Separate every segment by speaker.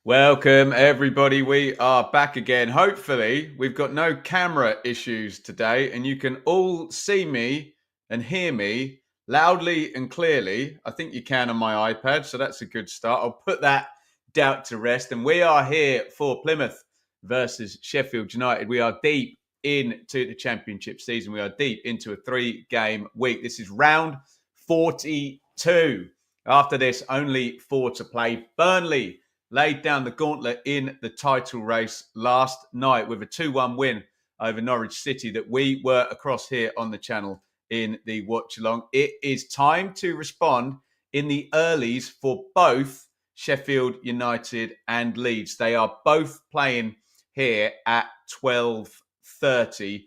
Speaker 1: Welcome, everybody. We are back again. Hopefully, we've got no camera issues today, and you can all see me and hear me loudly and clearly. I think you can on my iPad, so that's a good start. I'll put that doubt to rest. And we are here for Plymouth versus Sheffield United. We are deep into the Championship season. We are deep into a 3-game week. This is round 42. After this, only 4 to play. Burnley laid down the gauntlet in the title race last night with a 2-1 win over Norwich City that we were across here on the channel in the watch along. It is time to respond in the earlies for both Sheffield United and Leeds. They are both playing here at 12:30.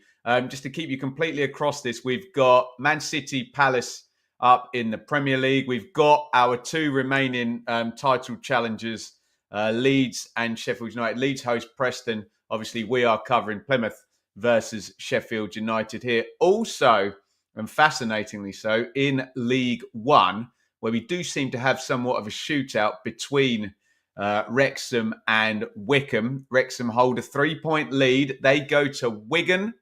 Speaker 1: Just to keep you completely across this, we've got Man City, Palace up in the Premier League. We've got our 2 remaining title challengers, Leeds and Sheffield United. Leeds host Preston. Obviously, we are covering Plymouth versus Sheffield United here. Also, and fascinatingly so, in League One, where we do seem to have somewhat of a shootout between Wrexham and Wycombe. Wrexham hold a 3-point lead. They go to Wigan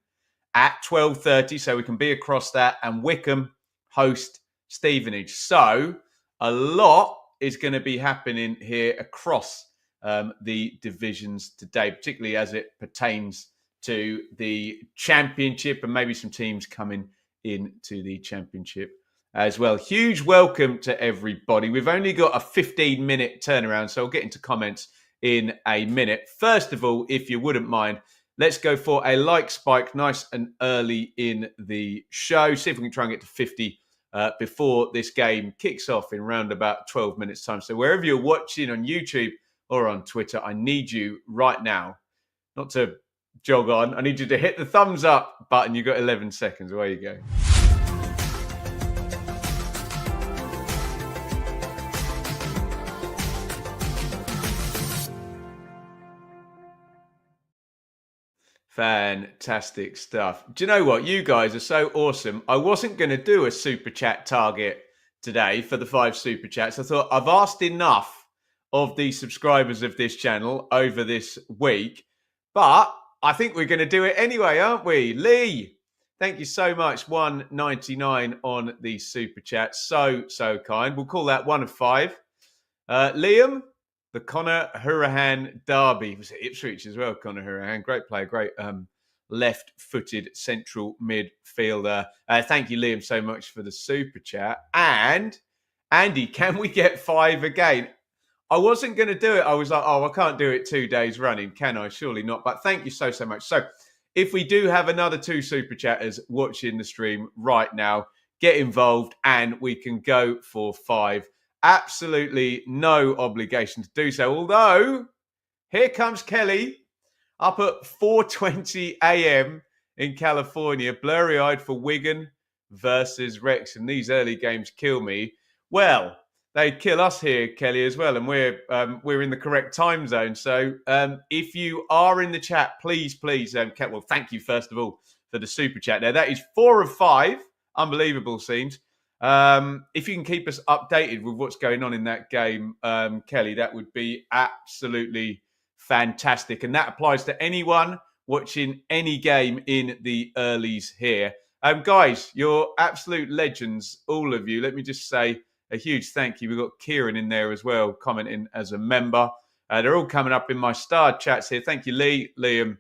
Speaker 1: at 12:30, so we can be across that. And Wycombe host Stevenage. So a lot is going to be happening here across the divisions today, particularly as it pertains to the Championship and maybe some teams coming into the Championship as well. Huge welcome to everybody. We've only got a 15-minute turnaround, so I'll get into comments in a minute. First of all, if you wouldn't mind, let's go for a like spike nice and early in the show. See if we can try and get to 50 before this game kicks off in around about 12 minutes time. So wherever you're watching on YouTube or on Twitter, I need you right now, not to jog on, I need you to hit the thumbs up button. You've got 11 seconds. Away you go. Fantastic stuff. Do you know what? You guys are so awesome. I wasn't going to do a super chat target today for the 5 super chats. I thought I've asked enough of the subscribers of this channel over this week, but I think we're going to do it anyway, aren't we? Lee, thank you so much. 1.99 on the super chat. So kind. We'll call that 1 of 5. Liam, the Conor Hourihane derby. Was it Ipswich as well, Conor Hourihane? Great player, great left-footed central midfielder. Thank you, Liam, so much for the super chat. And Andy, can we get 5 again? I wasn't going to do it. I was like, I can't do it 2 days running, can I? Surely not. But thank you so much. So if we do have another 2 super chatters watching the stream right now, get involved and we can go for 5. Absolutely no obligation to do so. Although, here comes Kelly up at 4:20 a.m. in California, blurry-eyed for Wigan versus Wrexham. These early games kill me. Well, they'd kill us here, Kelly, as well, and we're in the correct time zone. So if you are in the chat, please, well, thank you, first of all, for the super chat there. That is 4 of 5. Unbelievable scenes. If you can keep us updated with what's going on in that game, Kelly, that would be absolutely fantastic. And that applies to anyone watching any game in the earlies here. Guys, you're absolute legends, all of you. Let me just say a huge thank you. We've got Kieran in there as well, commenting as a member. They're all coming up in my starred chats here. Thank you, Lee, Liam,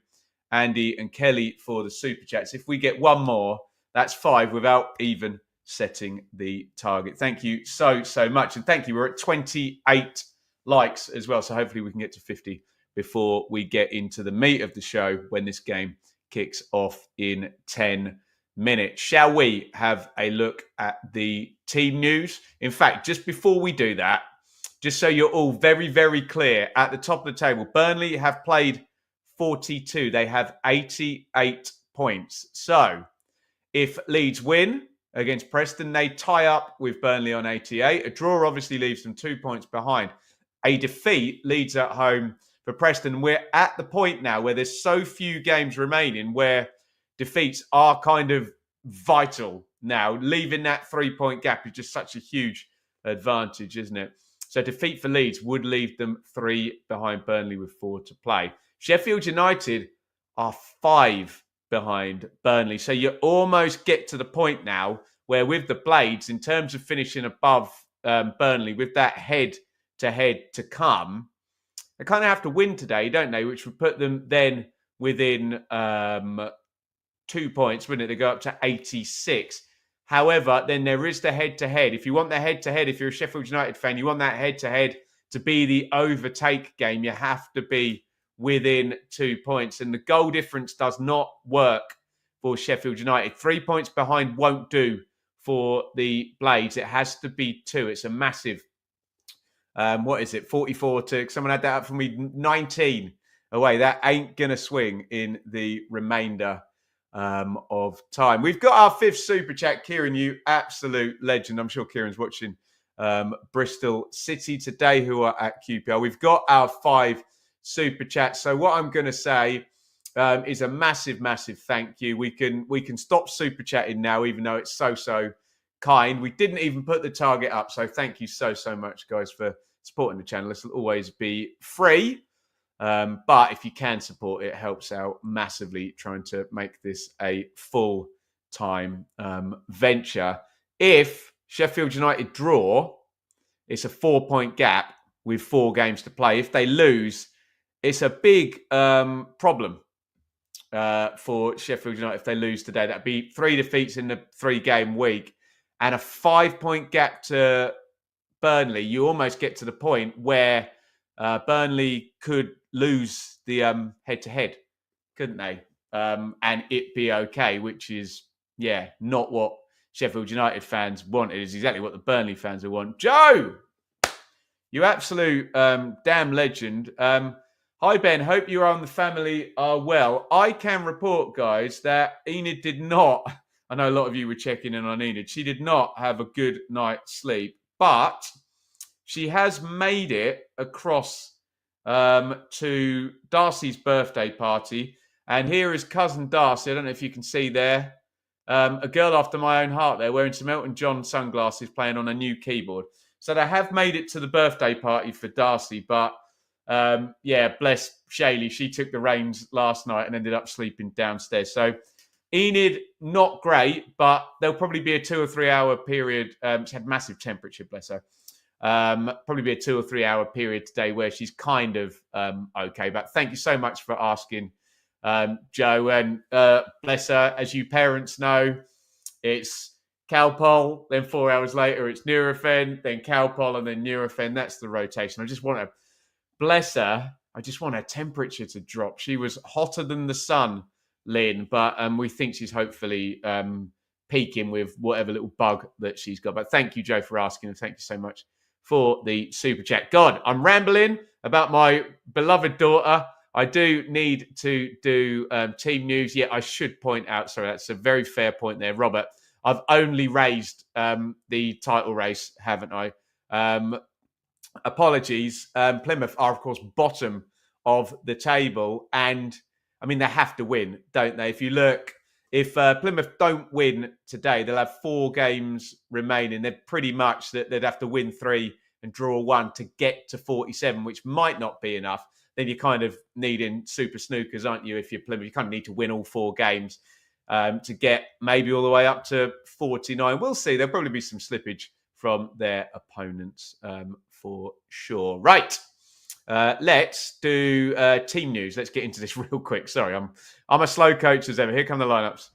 Speaker 1: Andy, and Kelly for the super chats. If we get one more, that's 5 without even setting the target. Thank you so much. And thank you. We're at 28 likes as well. So hopefully we can get to 50 before we get into the meat of the show when this game kicks off in 10 minutes. Shall we have a look at the team news? In fact, just before we do that, just so you're all very, very clear, at the top of the table, Burnley have played 42. They have 88 points. So if Leeds win against Preston, they tie up with Burnley on 88. A draw obviously leaves them 2 points behind. A defeat leads at home for Preston. We're at the point now where there's so few games remaining where defeats are kind of vital now. Leaving that 3-point gap is just such a huge advantage, isn't it? So defeat for Leeds would leave them 3 behind Burnley with 4 to play. Sheffield United are 5 behind Burnley. So you almost get to the point now where with the Blades, in terms of finishing above Burnley, with that head-to-head to come, they kind of have to win today, don't they? Which would put them then within 2 points, wouldn't it? They go up to 86. However, then there is the head-to-head. If you want the head-to-head, if you're a Sheffield United fan, you want that head-to-head to be the overtake game, you have to be within 2 points. And the goal difference does not work for Sheffield United. 3 points behind won't do for the Blades. It has to be 2. It's a massive, 44 to, someone had that up for me, 19 away. That ain't going to swing in the remainder of time. We've got our 5th super chat. Kieran, you absolute legend. I'm sure Kieran's watching Bristol City today, who are at QPR. We've got our 5 super chats. So what I'm going to say is a massive, massive thank you. We can stop super chatting now, even though it's so kind. We didn't even put the target up. So thank you so much, guys, for supporting the channel. This will always be free. But if you can support it, helps out massively trying to make this a full-time venture. If Sheffield United draw, it's a 4-point gap with 4 games to play. If they lose, it's a big problem for Sheffield United if they lose today. That'd be 3 defeats in the 3-game week and a 5-point gap to Burnley. You almost get to the point where Burnley could lose the head-to-head, couldn't they? And it be okay, which is, not what Sheffield United fans want. It is exactly what the Burnley fans will want. Joe, you absolute damn legend. Hi, Ben. Hope you and the family are well. I can report, guys, that Enid did not, I know a lot of you were checking in on Enid, she did not have a good night's sleep, but she has made it across to Darcy's birthday party. And here is cousin Darcy. I don't know if you can see there. A girl after my own heart there, wearing some Elton John sunglasses, playing on a new keyboard. So they have made it to the birthday party for Darcy. But, bless Shaylee. She took the reins last night and ended up sleeping downstairs. So Enid, not great, but there'll probably be a 2 or 3 hour period. She had massive temperature, bless her. Probably be a 2 or 3 hour period today where she's kind of okay. But thank you so much for asking, Joe. And bless her, as you parents know, it's Calpol, then 4 hours later it's Nurofen, then Calpol, and then Nurofen. That's the rotation. I just want to, bless her, I just want her temperature to drop. She was hotter than the sun, Lynn, but we think she's hopefully peaking with whatever little bug that she's got. But thank you, Joe, for asking, and thank you so much for the super chat. God, I'm rambling about my beloved daughter. I do need to do team news. Yeah, I should point out, sorry, that's a very fair point there, Robert. I've only raised the title race, haven't I? Apologies. Plymouth are, of course, bottom of the table. And, I mean, they have to win, don't they? If you look, if Plymouth don't win today, they'll have 4 games remaining. They're pretty much that they'd have to win 3 and draw 1 to get to 47, which might not be enough. Then you're kind of needing super snookers, aren't you? If you're Plymouth, you kind of need to win all 4 games to get maybe all the way up to 49. We'll see. There'll probably be some slippage from their opponents for sure. Right. Let's do team news. Let's get into this real quick. Sorry, I'm a slow coach as ever. Here come the lineups.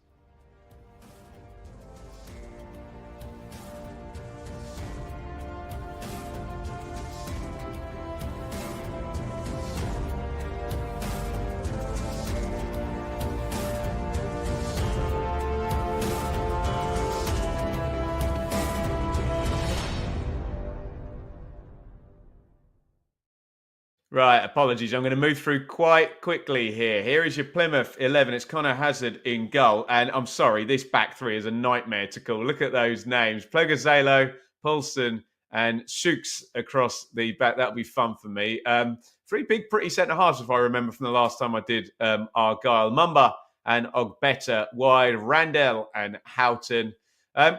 Speaker 1: Right, apologies. I'm going to move through quite quickly here. Here is your Plymouth 11. It's Connor Hazard in goal. And I'm sorry, this back 3 is a nightmare to call. Look at those names. Plegazalo, Paulson, and Shooks across the back. That'll be fun for me. 3 big, pretty centre-halves, if I remember from the last time I did Argyle. Mumba and Ogbeta wide. Randell and Houghton.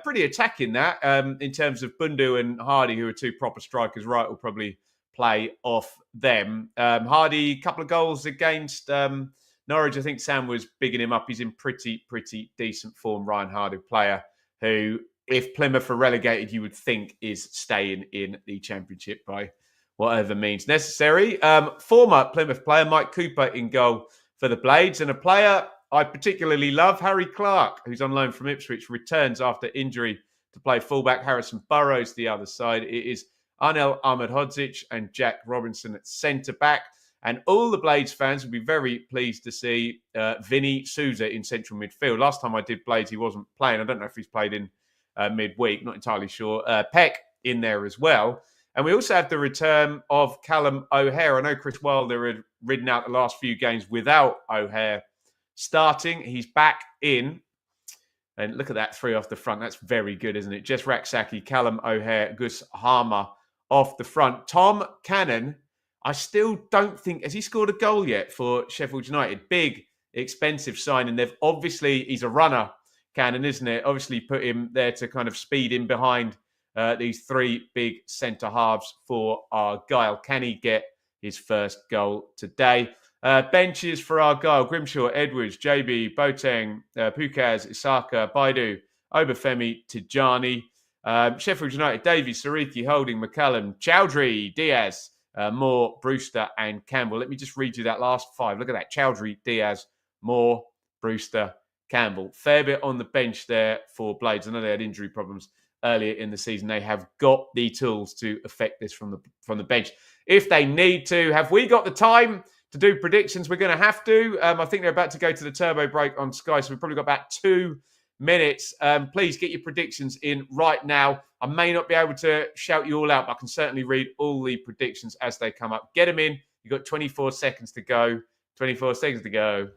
Speaker 1: Pretty attacking that in terms of Bundu and Hardy, who are two proper strikers. Wright will probably play off them. Hardy, a couple of goals against Norwich. I think Sam was bigging him up. He's in pretty decent form. Ryan Hardy, player who, if Plymouth are relegated, you would think is staying in the Championship by whatever means necessary. Former Plymouth player Mike Cooper in goal for the Blades, and a player I particularly love, Harry Clark, who's on loan from Ipswich, returns after injury to play fullback. Harrison Burrows the other side. It is Anel Ahmedhodzic and Jack Robinson at centre-back. And all the Blades fans will be very pleased to see Vinny Souza in central midfield. Last time I did Blades, he wasn't playing. I don't know if he's played in midweek, not entirely sure. Peck in there as well. And we also have the return of Callum O'Hare. I know Chris Wilder had ridden out the last few games without O'Hare starting. He's back in. And look at that 3 off the front. That's very good, isn't it? Jess Raksaki, Callum O'Hare, Gus Harmer off the front. Tom Cannon, I still don't think... Has he scored a goal yet for Sheffield United? Big, expensive signing. They've obviously... He's a runner, Cannon, isn't it? Obviously put him there to kind of speed in behind these 3 big centre halves for Argyle. Can he get his first goal today? Benches for Argyle: Grimshaw, Edwards, JB, Boateng, Pukaz, Isaka, Baidu, Obafemi, Tijani. Sheffield United: Davies, Sariki, Holding, McCallum, Chowdhury, Diaz, Moore, Brewster and Campbell. Let me just read you that last 5. Look at that. Chowdhury, Diaz, Moore, Brewster, Campbell. Fair bit on the bench there for Blades. I know they had injury problems earlier in the season. They have got the tools to affect this from the bench if they need to. Have we got the time to do predictions? We're going to have to. I think they're about to go to the turbo break on Sky, so we've probably got about 2 minutes. Please get your predictions in right now. I may not be able to shout you all out, but I can certainly read all the predictions as they come up. Get them in. You've got 24 seconds to go. 24 seconds to go.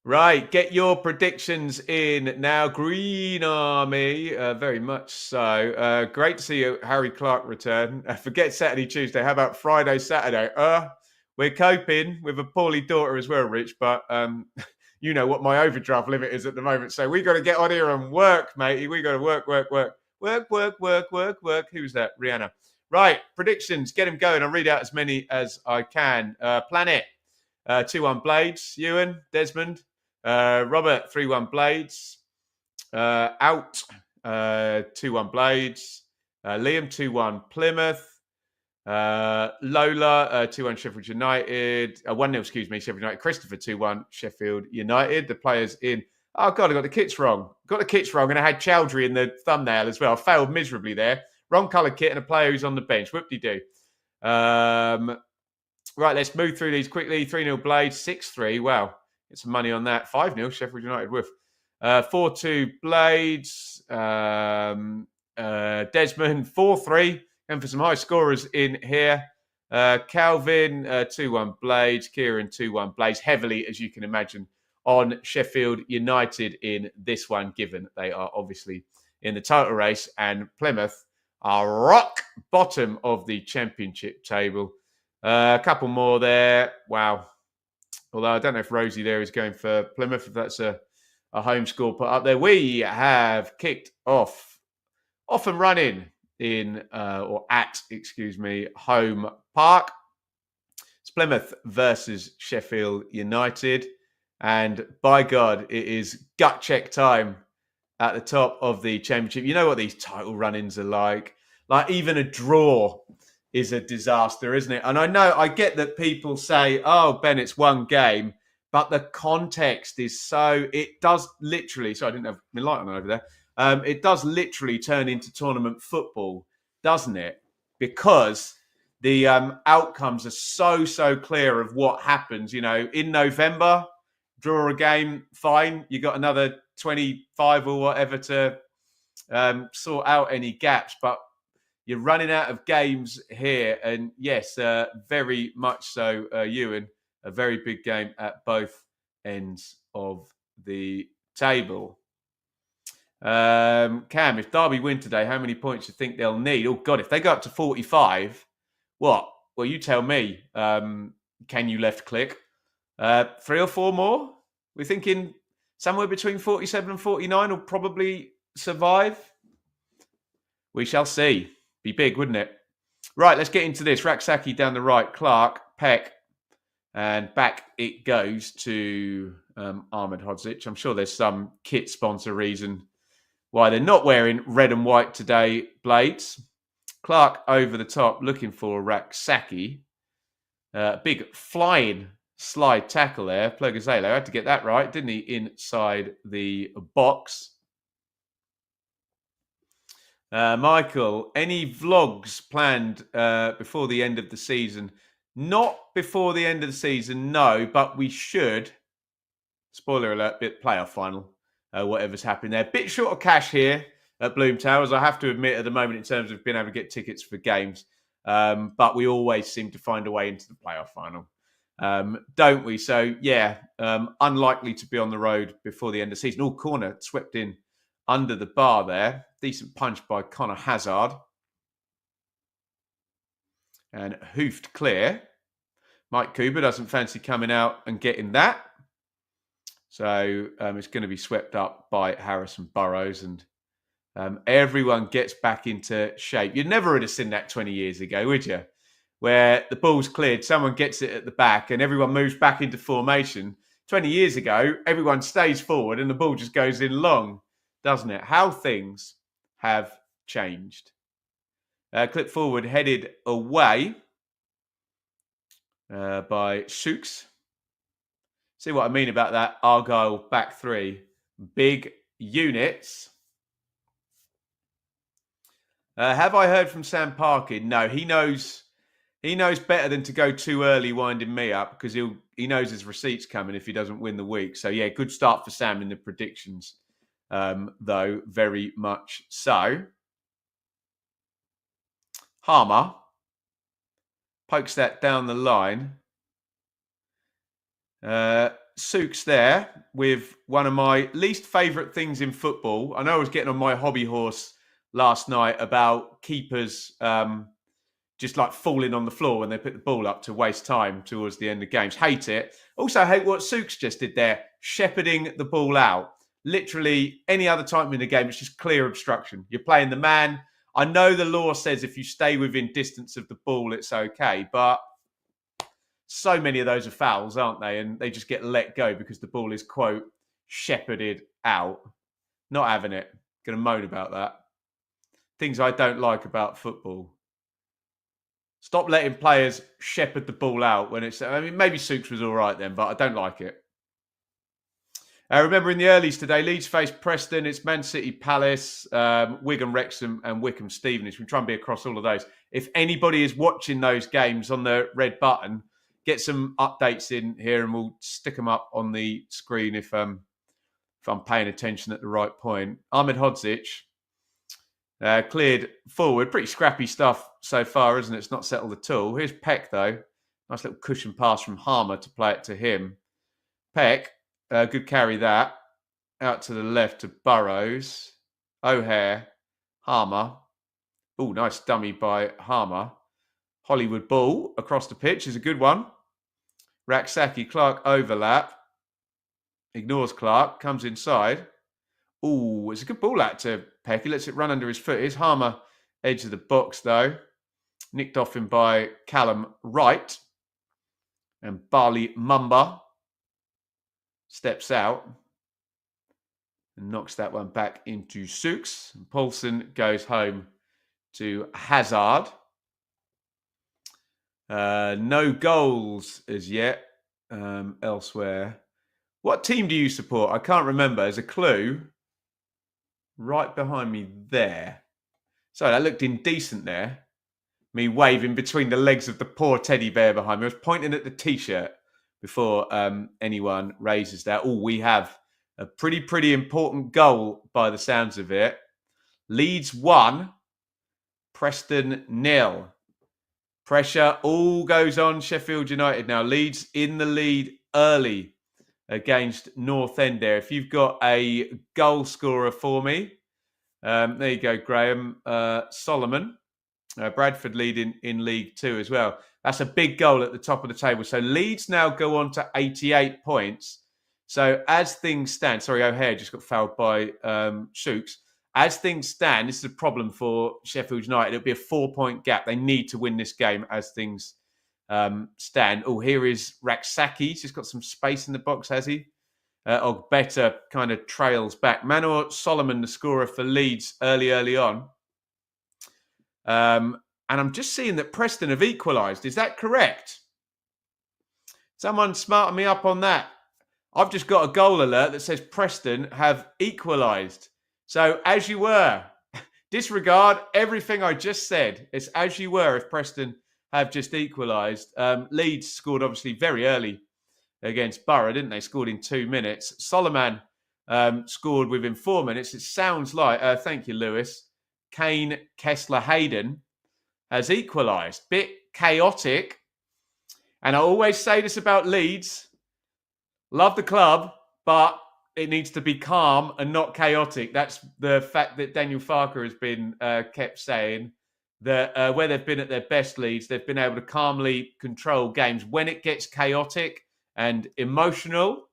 Speaker 1: Right, get your predictions in now. Green Army, very much so. Great to see you, Harry Clark return. Forget Saturday, Tuesday. How about Friday, Saturday? We're coping with a poorly daughter as well, Rich, but you know what my overdraft limit is at the moment. So we got to get on here and work, matey. We got to work. Who's that? Rihanna. Right, predictions. Get them going. I'll read out as many as I can. Planet, 2-1 Blades. Ewan, Desmond. Robert, 3-1 Blades. Out, 2-1 Blades. Liam, 2-1 Plymouth. Lola, 2-1 Sheffield United. 1-0, excuse me, Sheffield United. Christopher, 2-1 Sheffield United. The players in... Oh, God, I got the kits wrong. And I had Chowdhury in the thumbnail as well. I failed miserably there. Wrong colour kit and a player who's on the bench. Whoop-de-doo. Right, let's move through these quickly. 3-0 Blades. 6-3. Wow. Get some money on that. 5-0 Sheffield United with 4-2 Blades. Desmond 4-3. Going for some high scorers in here. Calvin 2-1 Blades. Kieran 2-1 Blades. Heavily, as you can imagine, on Sheffield United in this one, given they are obviously in the title race and Plymouth are rock bottom of the Championship table. A couple more there. Wow. Although I don't know if Rosie there is going for Plymouth, if that's a home score put up there. We have kicked off and running in, Home Park. It's Plymouth versus Sheffield United. And by God, it is gut check time at the top of the Championship. You know what these title run-ins are like. Like even a draw is a disaster, isn't it? And I get that people say, oh, Ben, it's one game, but the context is so, it does literally, so I didn't have my light on over there, it does literally turn into tournament football, doesn't it? Because the outcomes are so clear of what happens. You know, in November, draw a game, fine, you got another 25 or whatever to sort out any gaps, but You're running out of games here. And yes, very much so, Ewan. A very big game at both ends of the table. Cam, if Derby win today, how many points do you think they'll need? Oh, God, if they go up to 45, what? Well, you tell me. Can you left click? 3 or 4 more? We're thinking somewhere between 47 and 49 will probably survive. We shall see. Be big, wouldn't it? Right, let's get into this. Raksaki down the right, Clark, Peck, and back it goes to Ahmed Hodzic. I'm sure there's some kit sponsor reason why they're not wearing red and white today, Blades. Clark over the top, looking for Raksaki. Big flying slide tackle there. Plugazelo had to get that right, didn't he, inside the box. Michael, any vlogs planned before the end of the season? Not before the end of the season, no, but we should. Spoiler alert, bit playoff final, whatever's happening there. Bit short of cash here at Bloom Towers, I have to admit, at the moment, in terms of being able to get tickets for games. But we always seem to find a way into the playoff final, don't we? So, yeah, unlikely to be on the road before the end of the season. All corner swept in under the bar there. Decent punch by Connor Hazard. And hoofed clear. Mike Cooper doesn't fancy coming out and getting that. So it's going to be swept up by Harrison Burrows. And everyone gets back into shape. You'd never have seen that 20 years ago, would you? Where the ball's cleared, someone gets it at the back and everyone moves back into formation. 20 years ago, everyone stays forward and the ball just goes in long, doesn't it? How things have changed. Clip forward, headed away by Souks. See what I mean about that Argyle back three. Big units. Have I heard from Sam Parkin? No, he knows better than to go too early winding me up, because he knows his receipts coming if he doesn't win the week. So yeah, good start for Sam in the predictions. Though, very much so. Harmer pokes that down the line. Souks there with one of my least favourite things in football. I know I was getting on my hobby horse last night about keepers just like falling on the floor when they put the ball up to waste time towards the end of games. Hate it. Also hate what Souks just did there, shepherding the ball out. Literally any other time in the game, it's just clear obstruction. You're playing the man. I know the law says if you stay within distance of the ball, it's okay. But so many of those are fouls, aren't they? And they just get let go because the ball is, quote, shepherded out. Not having it. Going to moan about that. Things I don't like about football. Stop letting players shepherd the ball out when it's... I mean, maybe Souks was all right then, but I don't like it. Remember in the earlies today, Leeds faced Preston. It's Man City Palace, Wigan Wrexham and Wycombe Stevenage. We try and be across all of those. If anybody is watching those games on the red button, get some updates in here and we'll stick them up on the screen if I'm paying attention at the right point. Ahmed Hodzic cleared forward. Pretty scrappy stuff so far, isn't it? It's not settled at all. Here's Peck, though. Nice little cushion pass from Harmer to play it to him. Peck. Good carry that. Out to the left to Burrows. O'Hare. Harmer. Oh, nice dummy by Harmer. Hollywood ball across the pitch is a good one. Raksaki, Clark overlap. Ignores Clark. Comes inside. Oh, it's a good ball out to Peck. He lets it run under his foot. Here's Harmer, edge of the box, though. Nicked off him by Callum Wright. And Barley Mumba steps out and knocks that one back into Souks. Paulson goes home to Hazard. No goals as yet elsewhere. What team do you support? I can't remember. There's a clue right behind me there. So that looked indecent there. Me waving between the legs of the poor teddy bear behind me. I was pointing at the T-shirt before anyone raises that. Oh, we have a pretty important goal by the sounds of it. Leeds 1, Preston 0. Pressure all goes on Sheffield United now. Leeds in the lead early against North End there. If you've got a goal scorer for me, there you go, Graham. Solomon. Bradford leading in League 2 as well. That's a big goal at the top of the table. So Leeds now go on to 88 points. So as things stand, sorry, O'Hare just got fouled by Shooks. As things stand, this is a problem for Sheffield United. It'll be a 4-point gap. They need to win this game as things stand. Oh, here is Raksaki. He's just got some space in the box, has he? Ogbeta kind of trails back. Manor Solomon, the scorer for Leeds early on. And I'm just seeing that Preston have equalised. Is that correct? Someone smarten me up on that. I've just got a goal alert that says Preston have equalised. So as you were, disregard everything I just said. It's as you were if Preston have just equalised. Leeds scored obviously very early against Borough, didn't they? Scored in 2 minutes. Solomon scored within 4 minutes. It sounds like, thank you, Lewis, Kane Kessler Hayden has equalised. Bit chaotic. And I always say this about Leeds. Love the club, but it needs to be calm and not chaotic. That's the fact that Daniel Farker has been kept saying, that where they've been at their best, Leeds, they've been able to calmly control games. When it gets chaotic and emotional,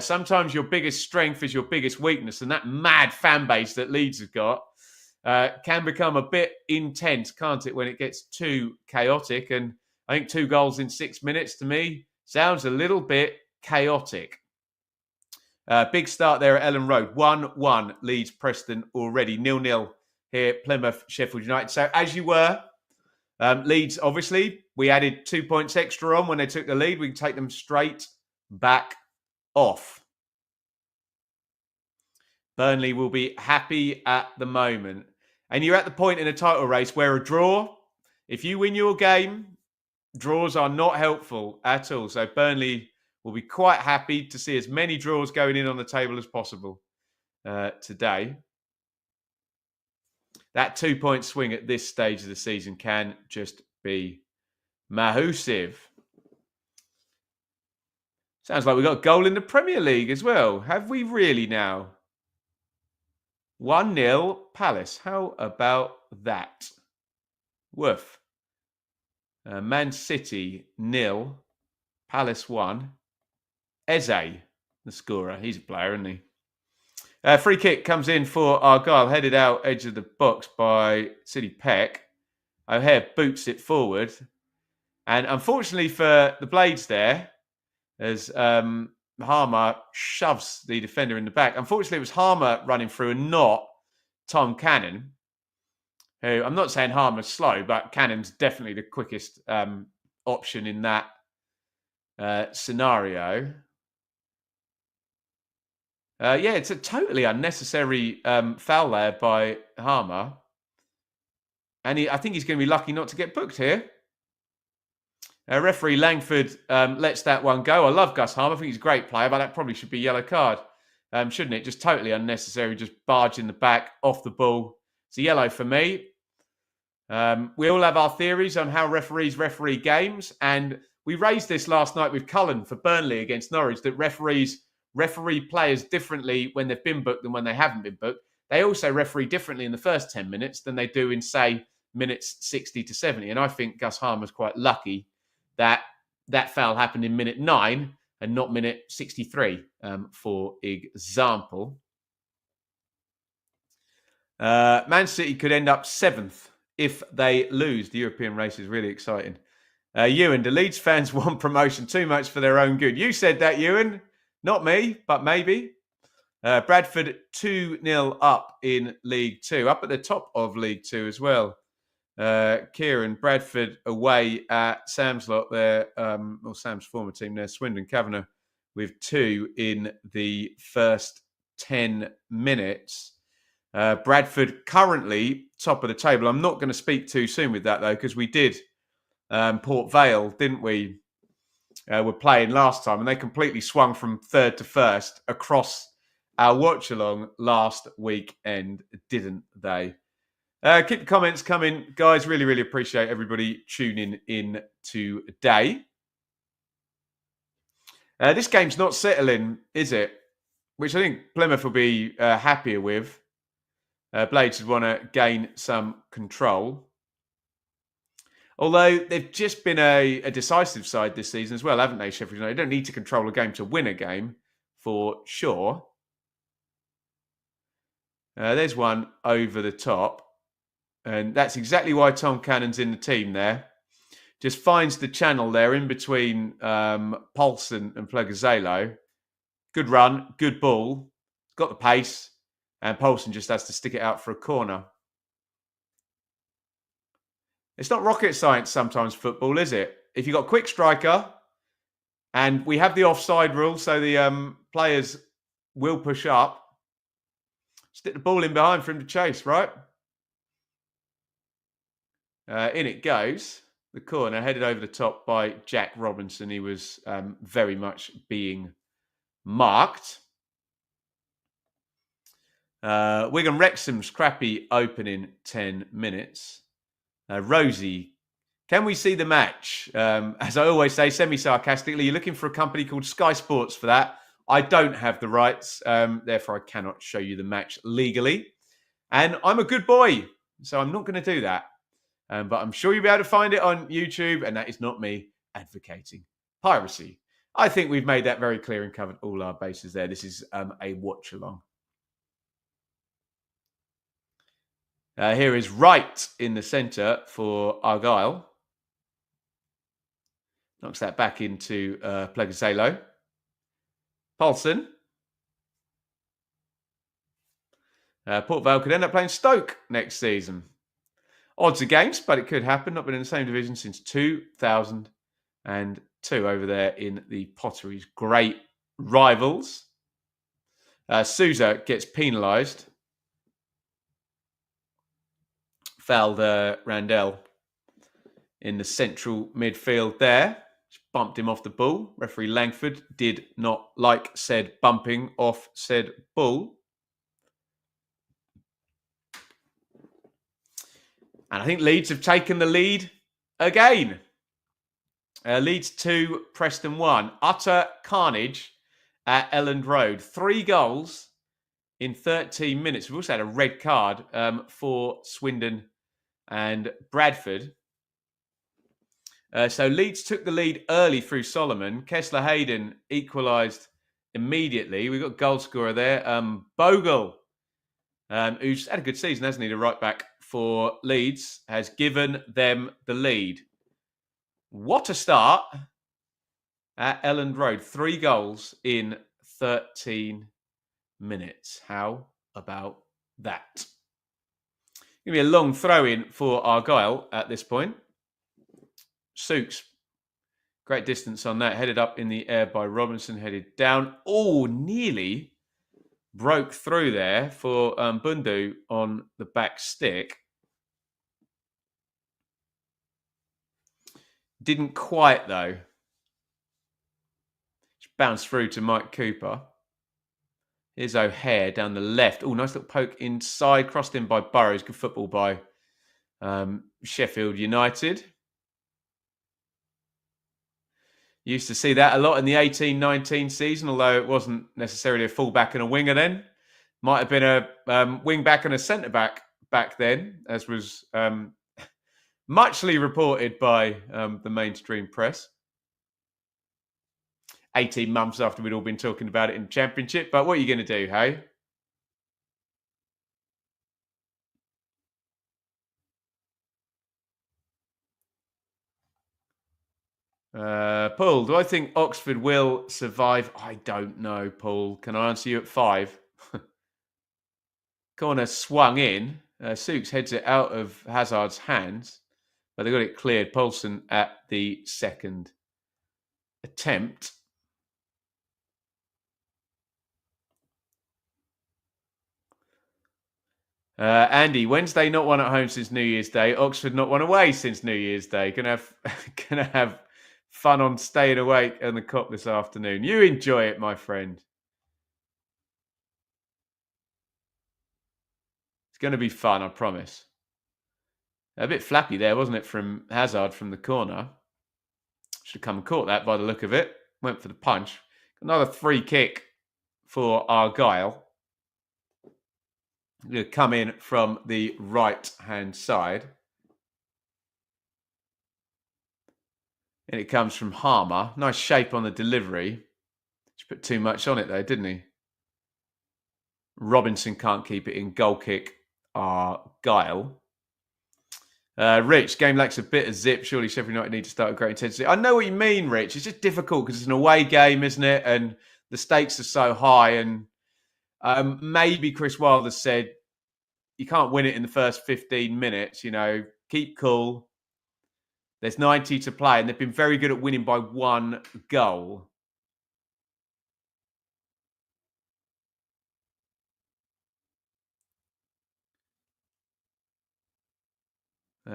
Speaker 1: sometimes your biggest strength is your biggest weakness. And that mad fan base that Leeds have got can become a bit intense, can't it, when it gets too chaotic? And I think 2 goals in 6 minutes, to me, sounds a little bit chaotic. Big start there at Ellen Road. 1-1 Leeds Preston already. 0-0 here, Plymouth Sheffield United. So as you were, Leeds, obviously, we added 2 points extra on when they took the lead. We can take them straight back off. Burnley will be happy at the moment. And you're at the point in a title race where a draw, if you win your game, draws are not helpful at all. So Burnley will be quite happy to see as many draws going in on the table as possible today. That 2-point swing at this stage of the season can just be massive. Sounds like we got a goal in the Premier League as well. Have we really now? 1-0 Palace. How about that? Woof. Man City 0. Palace 1. Eze, the scorer. He's a player, isn't he? Free kick comes in for Argyle, headed out edge of the box by City Peck. O'Hare boots it forward. And unfortunately for the Blades there, as Harmer shoves the defender in the back. Unfortunately, it was Harmer running through and not Tom Cannon, who I'm not saying Harmer's slow, but Cannon's definitely the quickest option in that scenario. Yeah, it's a totally unnecessary foul there by Harmer. And I think he's going to be lucky not to get booked here. Referee Langford lets that one go. I love Gus Harmer. I think he's a great player, but that probably should be a yellow card, shouldn't it? Just totally unnecessary, just barge in the back, off the ball. It's a yellow for me. We all have our theories on how referees referee games, and we raised this last night with Cullen for Burnley against Norwich, that referees referee players differently when they've been booked than when they haven't been booked. They also referee differently in the first 10 minutes than they do in, say, minutes 60 to 70. And I think Gus Harmer's quite lucky that that foul happened in minute 9 and not minute 63, for example. Man City could end up 7th if they lose. The European race is really exciting. Ewan, the Leeds fans want promotion too much for their own good. You said that, Ewan. Not me, but maybe. Bradford 2-0 up in League 2. Up at the top of League 2 as well. Kieran, Bradford away at Sam's lot there, or Sam's former team there, Swindon Kavanagh, with 2 in the first 10 minutes. Bradford currently top of the table. I'm not going to speak too soon with that, though, because we did Port Vale, didn't we? Were playing last time, and they completely swung from 3rd to 1st across our watch-along last weekend, didn't they? Keep the comments coming, guys. Really, really appreciate everybody tuning in today. This game's not settling, is it? Which I think Plymouth will be happier with. Blades would want to gain some control. Although they've just been a decisive side this season as well, haven't they, Sheffield United? They don't need to control a game to win a game, for sure. There's one over the top. And that's exactly why Tom Cannon's in the team there. Just finds the channel there in between Paulson and Plugazelo. Good run, good ball. Got the pace. And Paulson just has to stick it out for a corner. It's not rocket science sometimes, football, is it? If you've got a quick striker, and we have the offside rule, so the players will push up, stick the ball in behind for him to chase, right? In it goes. The corner headed over the top by Jack Robinson. He was very much being marked. Wigan Wrexham's crappy opening 10 minutes. Rosie, can we see the match? As I always say, semi-sarcastically, you're looking for a company called Sky Sports for that. I don't have the rights, therefore I cannot show you the match legally. And I'm a good boy, so I'm not going to do that. But I'm sure you'll be able to find it on YouTube, and that is not me advocating piracy. I think we've made that very clear and covered all our bases there. This is a watch-along. Here is Wright in the centre for Argyle. Knocks that back into Plugazelo. Paulson. Port Vale could end up playing Stoke next season. Odds against, but it could happen. Not been in the same division since 2002 over there in the Potteries. Great rivals. Souza gets penalised. Fouled Randell in the central midfield there. Just bumped him off the ball. Referee Langford did not like said bumping off said ball. And I think Leeds have taken the lead again. Leeds 2, Preston 1. Utter carnage at Elland Road. 3 goals in 13 minutes. We've also had a red card for Swindon and Bradford. So Leeds took the lead early through Solomon. Kessler Hayden equalised immediately. We've got goal scorer there. Bogle, who's had a good season, hasn't he? The right back for Leeds, has given them the lead. What a start at Elland Road. 3 goals in 13 minutes. How about that? Going to be a long throw-in for Argyle at this point. Sooks, great distance on that. Headed up in the air by Robinson, headed down. Oh, nearly broke through there for Bundu on the back stick. Didn't quite, though. Just bounced through to Mike Cooper. Here's O'Hare down the left. Oh, nice little poke inside. Crossed in by Burrows. Good football by Sheffield United. Used to see that a lot in the 18-19 season, although it wasn't necessarily a full-back and a winger then. Might have been a wing-back and a centre-back back then, as was muchly reported by the mainstream press. 18 months after we'd all been talking about it in the Championship. But what are you going to do, hey? Paul, do I think Oxford will survive? I don't know, Paul. Can I answer you at 5? Corner swung in. Sooks heads it out of Hazard's hands. But they got it cleared. Paulson at the second attempt. Andy, Wednesday not won at home since New Year's Day. Oxford not won away since New Year's Day. Gonna have fun on staying awake on the cop this afternoon. You enjoy it, my friend. It's going to be fun, I promise. A bit flappy there, wasn't it, from Hazard from the corner? Should have come and caught that by the look of it. Went for the punch. Another free kick for Argyle. It'll come in from the right-hand side. And it comes from Harmer. Nice shape on the delivery. He put too much on it, though, didn't he? Robinson can't keep it in. Goal kick, Argyle. Rich, game lacks a bit of zip. Surely Sheffield United need to start with great intensity. I know what you mean, Rich. It's just difficult because it's an away game, isn't it? And the stakes are so high. And maybe Chris Wilder said, you can't win it in the first 15 minutes. You know, keep cool. There's 90 to play, and they've been very good at winning by 1 goal.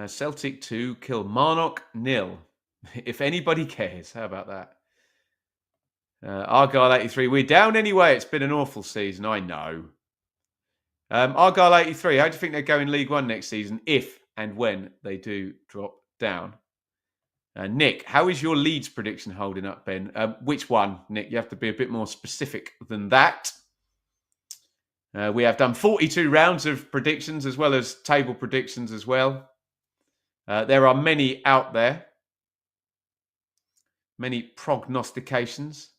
Speaker 1: Celtic 2, Kilmarnock 0. If anybody cares, how about that? Argyle 83, we're down anyway. It's been an awful season, I know. Argyle 83, how do you think they go in League One next season if and when they do drop down? Nick, how is your Leeds prediction holding up, Ben? Which one, Nick? You have to be a bit more specific than that. We have done 42 rounds of predictions as well as table predictions as well. There are many out there. Many prognostications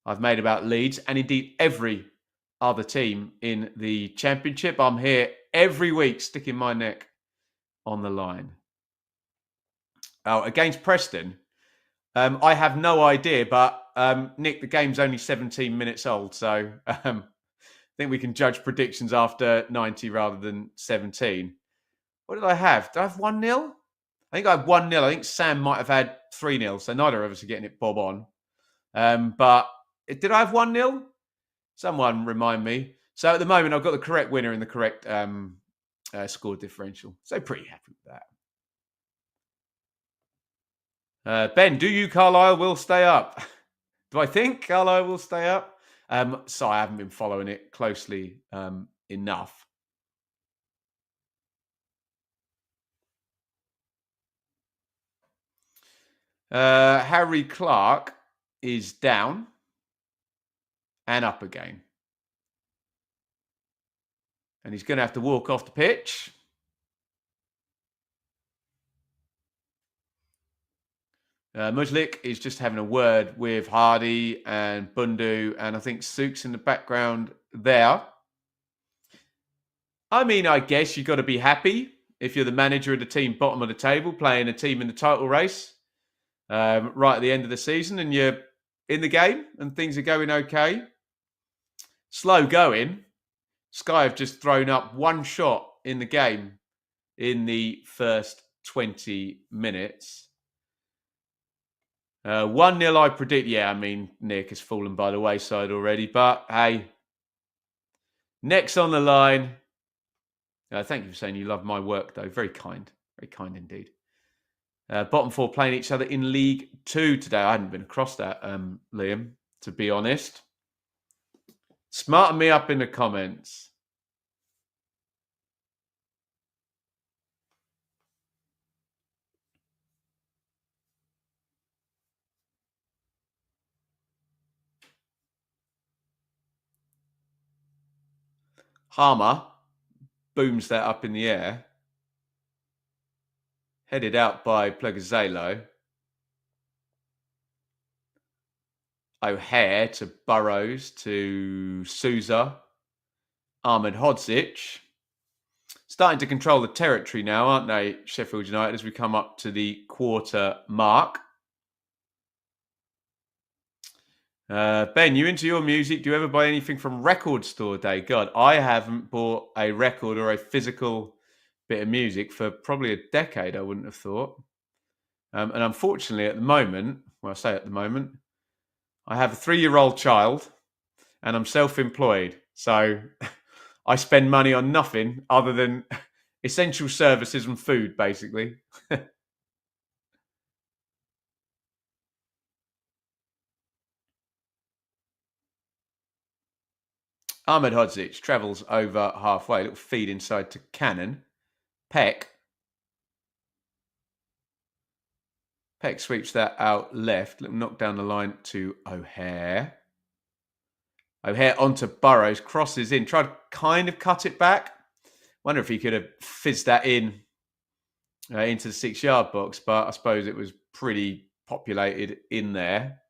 Speaker 1: I've made about Leeds and indeed every other team in the Championship. I'm here every week sticking my neck on the line. Oh, against Preston, I have no idea, but Nick, the game's only 17 minutes old, so I think we can judge predictions after 90 rather than 17. What did I have? Did I have 1-0? I think I had 1-0. I think Sam might have had 3-0, so neither of us are getting it bob on. But did I have 1-0? Someone remind me. So at the moment, I've got the correct winner and the correct score differential. So pretty happy with that. Ben, do you, Carlisle, will stay up? Do I think Carlisle will stay up? So I haven't been following it closely enough. Harry Clark is down and up again. And he's going to have to walk off the pitch. Muslik is just having a word with Hardy and Bundu, and I think Sook's in the background there. I mean, I guess you've got to be happy if you're the manager of the team bottom of the table, playing a team in the title race right at the end of the season, and you're in the game and things are going okay. Slow going. Sky have just thrown up 1 shot in the game in the first 20 minutes. 1-0, I predict. Yeah, I mean, Nick has fallen by the wayside already. But, hey, next on the line. Thank you for saying you love my work, though. Very kind. Very kind indeed. Bottom 4 playing each other in League 2 today. I hadn't been across that, Liam, to be honest. Smarten me up in the comments. Harmer booms that up in the air. Headed out by Plegazelo. O'Hare to Burrows to Souza. Ahmed Hodzic. Starting to control the territory now, aren't they, Sheffield United, as we come up to the quarter mark. Ben, you into your music? Do you ever buy anything from Record Store Day? God, I haven't bought a record or a physical bit of music for probably a decade, I wouldn't have thought. And unfortunately, at the moment, well, I say at the moment, I have a 3-year-old child and I'm self-employed. So I spend money on nothing other than essential services and food, basically. Ahmed Hodzic travels over halfway. Little feed inside to Cannon. Peck. Peck sweeps that out left. Little knock down the line to O'Hare. O'Hare onto Burrows, crosses in, tried to kind of cut it back. Wonder if he could have fizzed that in into the 6-yard box, but I suppose it was pretty populated in there.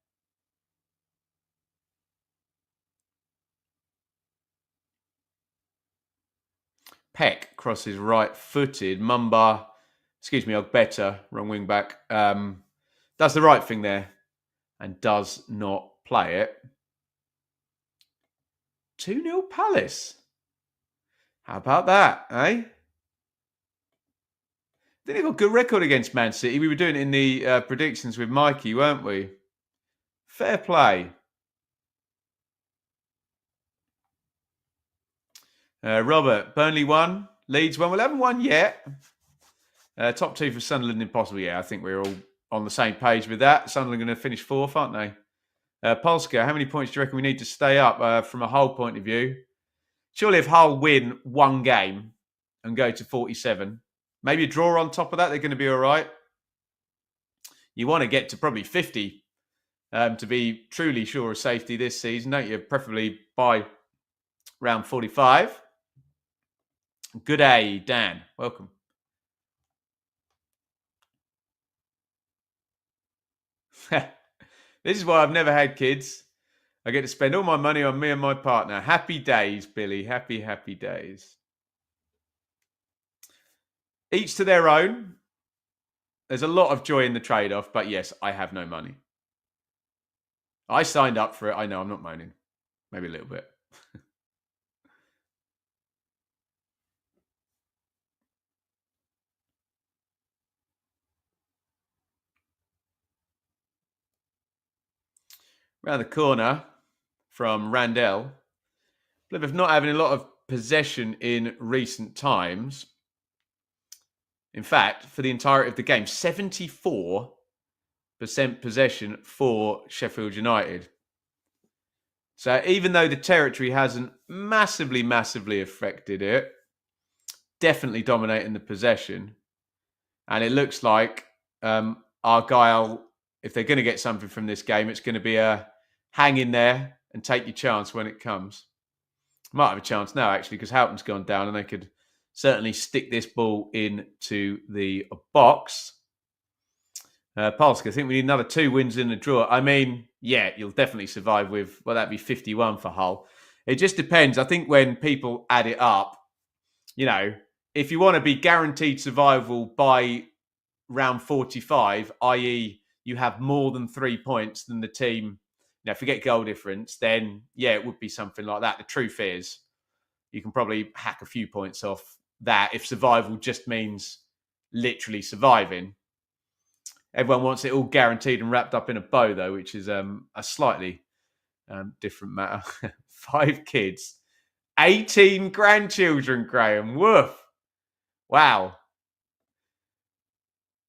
Speaker 1: Peck crosses right-footed. Mumba, Ogbeta, wrong wing back, does the right thing there and does not play it. 2-0 Palace. How about that, eh? I think they got a good record against Man City. We were doing it in the predictions with Mikey, weren't we? Fair play. Robert, Burnley won. Leeds won. We haven't won yet. Top 2 for Sunderland, impossible. Yeah, I think we're all on the same page with that. Sunderland are going to finish 4th, aren't they? Polska, how many points do you reckon we need to stay up from a Hull point of view? Surely if Hull win one game and go to 47, maybe a draw on top of that, they're going to be all right. You want to get to probably 50 to be truly sure of safety this season, don't you? Preferably by round 45. Good day, Dan. Welcome. This is why I've never had kids. I get to spend all my money on me and my partner. Happy days, Billy. Happy, happy days. Each to their own. There's a lot of joy in the trade-off, but yes, I have no money. I signed up for it. I know, I'm not moaning. Maybe a little bit. Around the corner from Randell. Plymouth not having a lot of possession in recent times. In fact, for the entirety of the game, 74% possession for Sheffield United. So even though the territory hasn't massively affected it, definitely dominating the possession. And it looks like Argyle, if they're going to get something from this game, it's going to be a hang in there and take your chance when it comes. Might have a chance now, actually, because Houghton's gone down and they could certainly stick this ball into the box. Polska, I think we need another 2 wins in the draw. I mean, yeah, you'll definitely survive with, well, that'd be 51 for Hull. It just depends. I think when people add it up, you know, if you want to be guaranteed survival by round 45, i.e. you have more than 3 points than the team, now forget goal difference, then yeah, it would be something like that. The truth is, you can probably hack a few points off that if survival just means literally surviving. Everyone wants it all guaranteed and wrapped up in a bow, though, which is a slightly different matter. 5 kids, 18 grandchildren, Graham. Woof. Wow.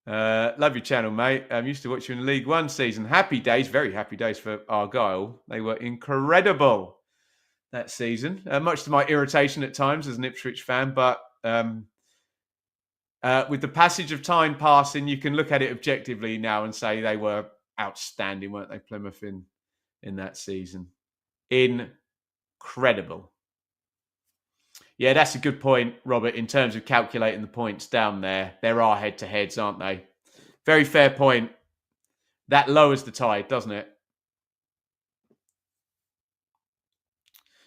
Speaker 1: Love your channel, mate. I'm used to watching in League One season. Happy days, very happy days for Argyle. They were incredible that season, much to my irritation at times as an Ipswich fan. But with the passage of time passing, you can look at it objectively now and say they were outstanding, weren't they, Plymouth, in that season? Incredible. Yeah, that's a good point, Robert, in terms of calculating the points down there. There are head-to-heads, aren't they? Very fair point. That lowers the tide, doesn't it?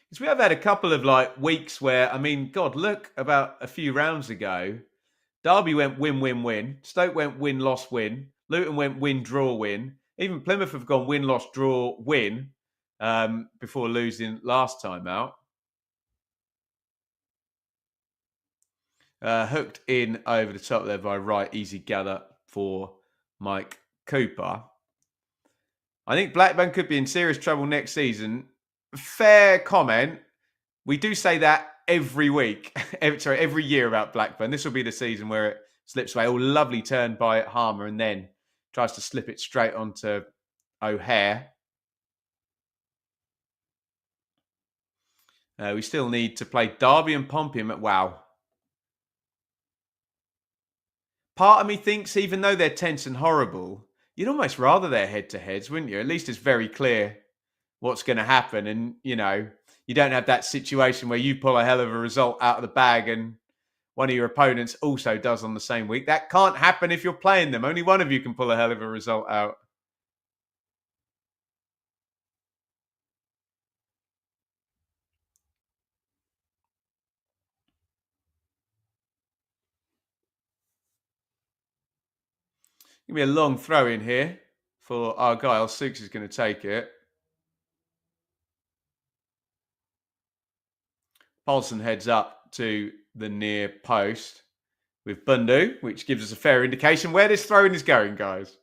Speaker 1: Because we have had a couple of weeks where, I mean, God, look, about a few rounds ago, Derby went win-win-win. Stoke went win-loss-win. Luton went win-draw-win. Even Plymouth have gone win-loss-draw-win before losing last time out. Hooked in over the top there by Wright. Easy gather for Mike Cooper. I think Blackburn could be in serious trouble next season. Fair comment. We do say that every week. every year about Blackburn. This will be the season where it slips away. Oh, lovely turn by Harmer and then tries to slip it straight onto O'Hare. We still need to play Derby and Pompey. Wow. Part of me thinks, even though they're tense and horrible, you'd almost rather they're head-to-heads, wouldn't you? At least it's very clear what's going to happen. And, you don't have that situation where you pull a hell of a result out of the bag and one of your opponents also does on the same week. That can't happen if you're playing them. Only one of you can pull a hell of a result out. Give me a long throw in here for Argyle. Sukes is going to take it. Paulson heads up to the near post with Bundu, which gives us a fair indication where this throw-in is going, guys.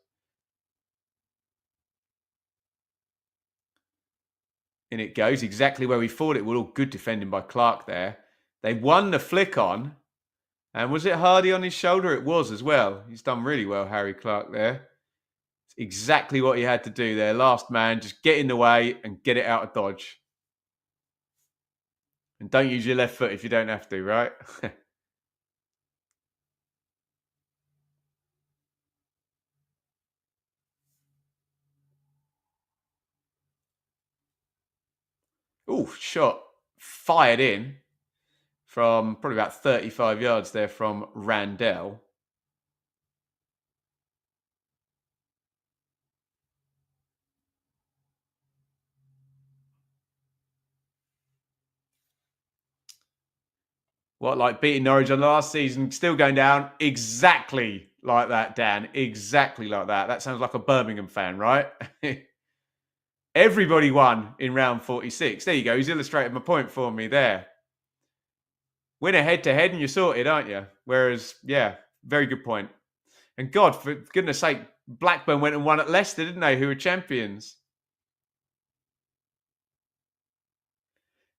Speaker 1: In it goes, exactly where we thought it would. All good defending by Clark there. They won the flick on. And was it Hardy on his shoulder? It was as well. He's done really well, Harry Clark there. It's exactly what he had to do there. Last man, just get in the way and get it out of dodge. And don't use your left foot if you don't have to, right? Oh, shot fired in from probably about 35 yards there from Randell. What, like beating Norwich on the last season, still going down? Exactly like that, Dan. Exactly like that. That sounds like a Birmingham fan, right? Everybody won in round 46. There you go. He's illustrated my point for me there. Win a head-to-head and you're sorted, aren't you? Whereas, yeah, very good point. And God, for goodness sake, Blackburn went and won at Leicester, didn't they, who were champions?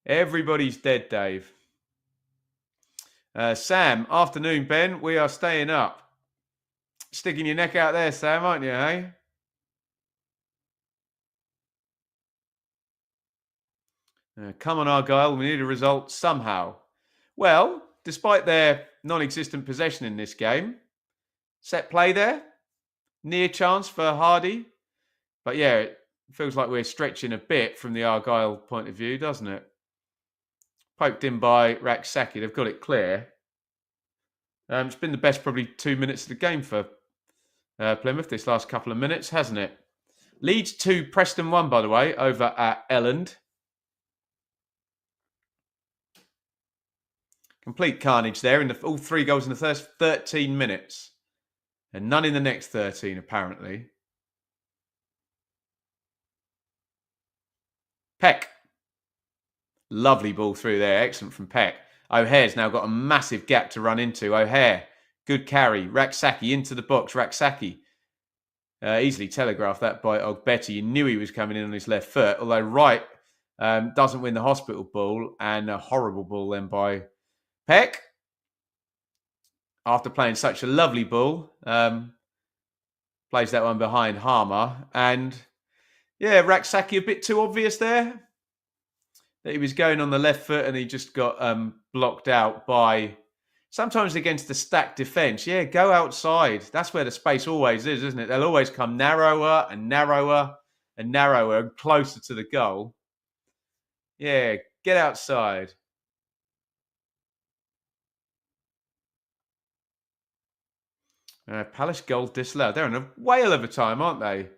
Speaker 1: Everybody's dead, Dave. Sam, afternoon, Ben. We are staying up. Sticking your neck out there, Sam, aren't you, eh? Come on, Argyle. We need a result somehow. Well, despite their non-existent possession in this game, set play there. Near chance for Hardy. But yeah, it feels like we're stretching a bit from the Argyle point of view, doesn't it? Poked in by Raksaki. They've got it clear. It's been the best probably 2 minutes of the game for Plymouth this last couple of minutes, hasn't it? Leeds 2, Preston 1, by the way, over at Elland. Complete carnage there. All 3 goals in the first 13 minutes. And none in the next 13, apparently. Peck. Lovely ball through there. Excellent from Peck. O'Hare's now got a massive gap to run into. O'Hare. Good carry. Raksaki into the box. Raksaki. Easily telegraphed that by Ogbeti. You knew he was coming in on his left foot. Although Wright doesn't win the hospital ball. And a horrible ball then by Peck. After playing such a lovely ball. Plays that one behind Harmer. And yeah, Raksaki a bit too obvious there. That he was going on the left foot and he just got blocked out by... Sometimes against the stacked defence, yeah, go outside. That's where the space always is, isn't it? They'll always come narrower and narrower and narrower and closer to the goal. Yeah, get outside. Palace goal disallowed. They're in a whale of a time, aren't they?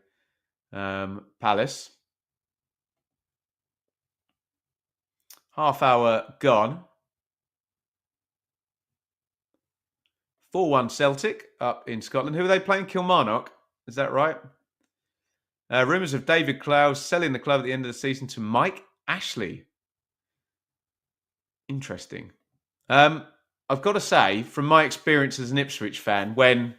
Speaker 1: Palace. Half hour gone. 4-1 Celtic up in Scotland. Who are they playing? Kilmarnock. Is that right? Rumours of David Clowes selling the club at the end of the season to Mike Ashley. Interesting. I've got to say, from my experience as an Ipswich fan, when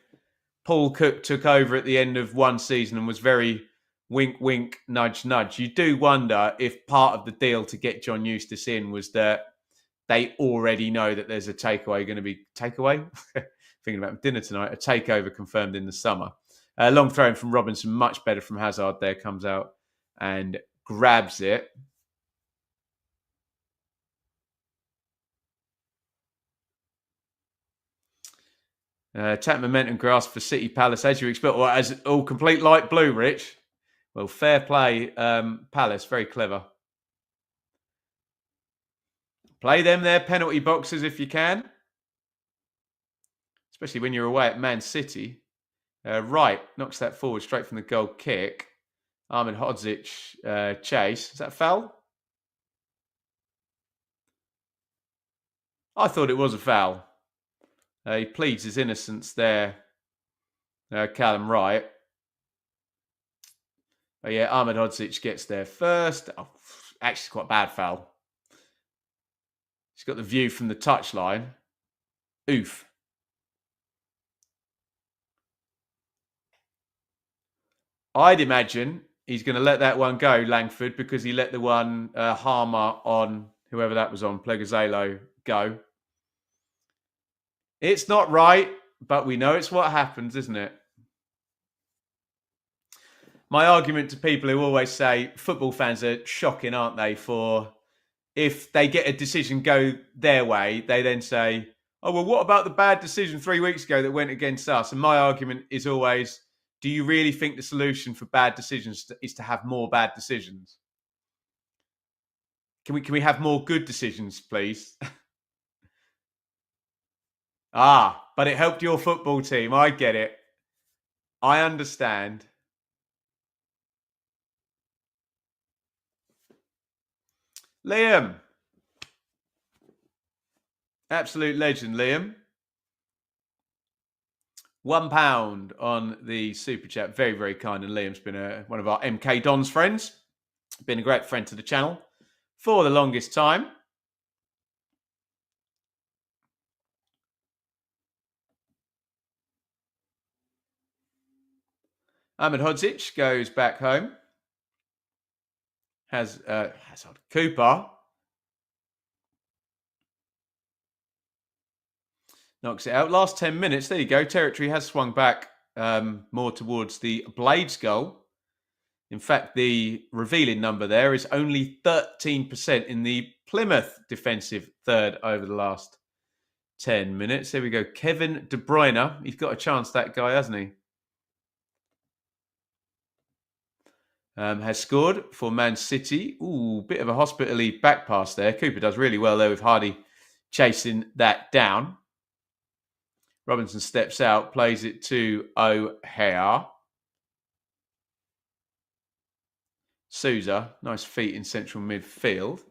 Speaker 1: Paul Cook took over at the end of one season and was very wink, wink, nudge, nudge, you do wonder if part of the deal to get John Eustace in was that they already know that there's a takeaway going to be... Takeaway? Thinking about dinner tonight. A takeover confirmed in the summer. Long throw in from Robinson. Much better from Hazard there. Comes out and grabs it. Attack momentum grass for City Palace, as you expect. Well, as all complete light blue, Rich. Well, fair play, Palace. Very clever. Play them their penalty boxes if you can. Especially when you're away at Man City. Right, knocks that forward straight from the goal kick. Ahmed Hodzic chase. Is that a foul? I thought it was a foul. He pleads his innocence there. Callum Wright. Oh yeah, Ahmed Hodzic gets there first. Oh, actually, quite a bad foul. He's got the view from the touchline. Oof. I'd imagine he's going to let that one go, Langford, because he let the one Harmer on, whoever that was on, Plegazalo, go. It's not right, but we know it's what happens, isn't it? My argument to people who always say football fans are shocking, aren't they, for if they get a decision go their way, they then say, oh, well, what about the bad decision 3 weeks ago that went against us? And my argument is always, do you really think the solution for bad decisions is to have more bad decisions? Can we have more good decisions, please? But it helped your football team. I get it. I understand. Liam. Absolute legend, Liam. £1 on the super chat. Very, very kind. And Liam's been one of our MK Don's friends. Been a great friend to the channel for the longest time. Ahmed Hodzic goes back home. Hazard Cooper knocks it out. Last 10 minutes. There you go. Territory has swung back more towards the Blades goal. In fact, the revealing number there is only 13% in the Plymouth defensive third over the last 10 minutes. There we go. Kevin De Bruyne. He's got a chance, that guy, hasn't he? Has scored for Man City. Ooh, bit of a hospital-y back pass there. Cooper does really well there with Hardy chasing that down. Robinson steps out, plays it to O'Hare. Souza, nice feet in central midfield.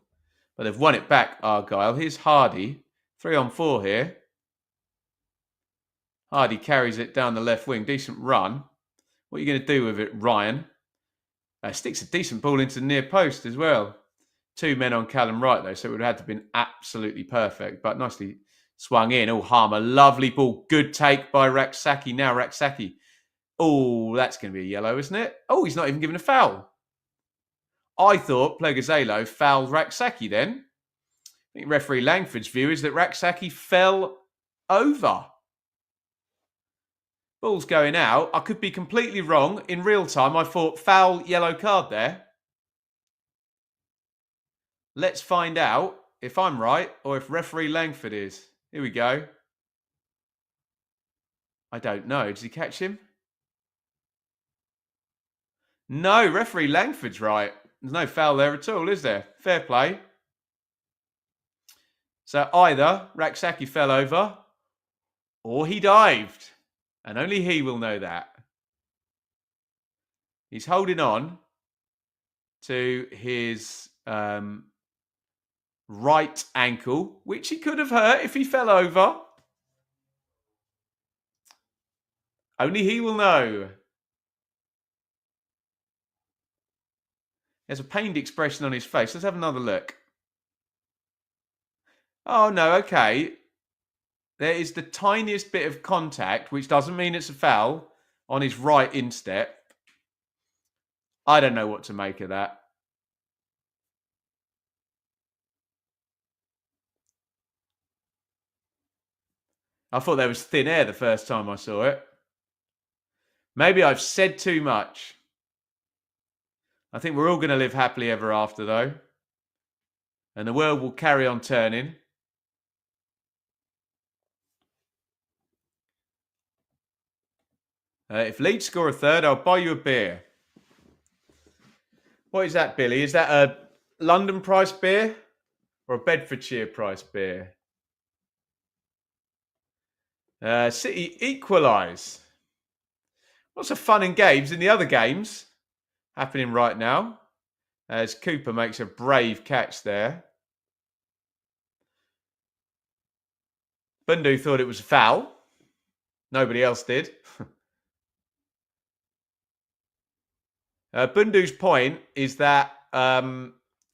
Speaker 1: But they've won it back, Argyle. Here's Hardy. 3 on 4 here. Hardy carries it down the left wing. Decent run. What are you going to do with it, Ryan? Sticks a decent ball into the near post as well. 2 men on Callum Wright, though, so it would have had to have been absolutely perfect. But nicely swung in. Oh, Harmer, lovely ball. Good take by Raksaki. Now Raksaki. Oh, that's going to be a yellow, isn't it? Oh, he's not even given a foul. I thought Plegazalo fouled Raksaki then. I think referee Langford's view is that Raksaki fell over. Ball's going out. I could be completely wrong. In real time, I thought foul, yellow card there. Let's find out if I'm right or if referee Langford is. Here we go. I don't know. Does he catch him? No, referee Langford's right. There's no foul there at all, is there? Fair play. So either Raksaki fell over or he dived. And only he will know that. He's holding on to his right ankle, which he could have hurt if he fell over. Only he will know. There's a pained expression on his face. Let's have another look. Oh, no, okay. There is the tiniest bit of contact, which doesn't mean it's a foul, on his right instep. I don't know what to make of that. I thought there was thin air the first time I saw it. Maybe I've said too much. I think we're all going to live happily ever after, though. And the world will carry on turning. If Leeds score a third, I'll buy you a beer. What is that, Billy? Is that a London price beer or a Bedfordshire price beer? City equalise. Lots of fun and games in the other games happening right now as Cooper makes a brave catch there. Bundu thought it was a foul. Nobody else did. Bundu's point is that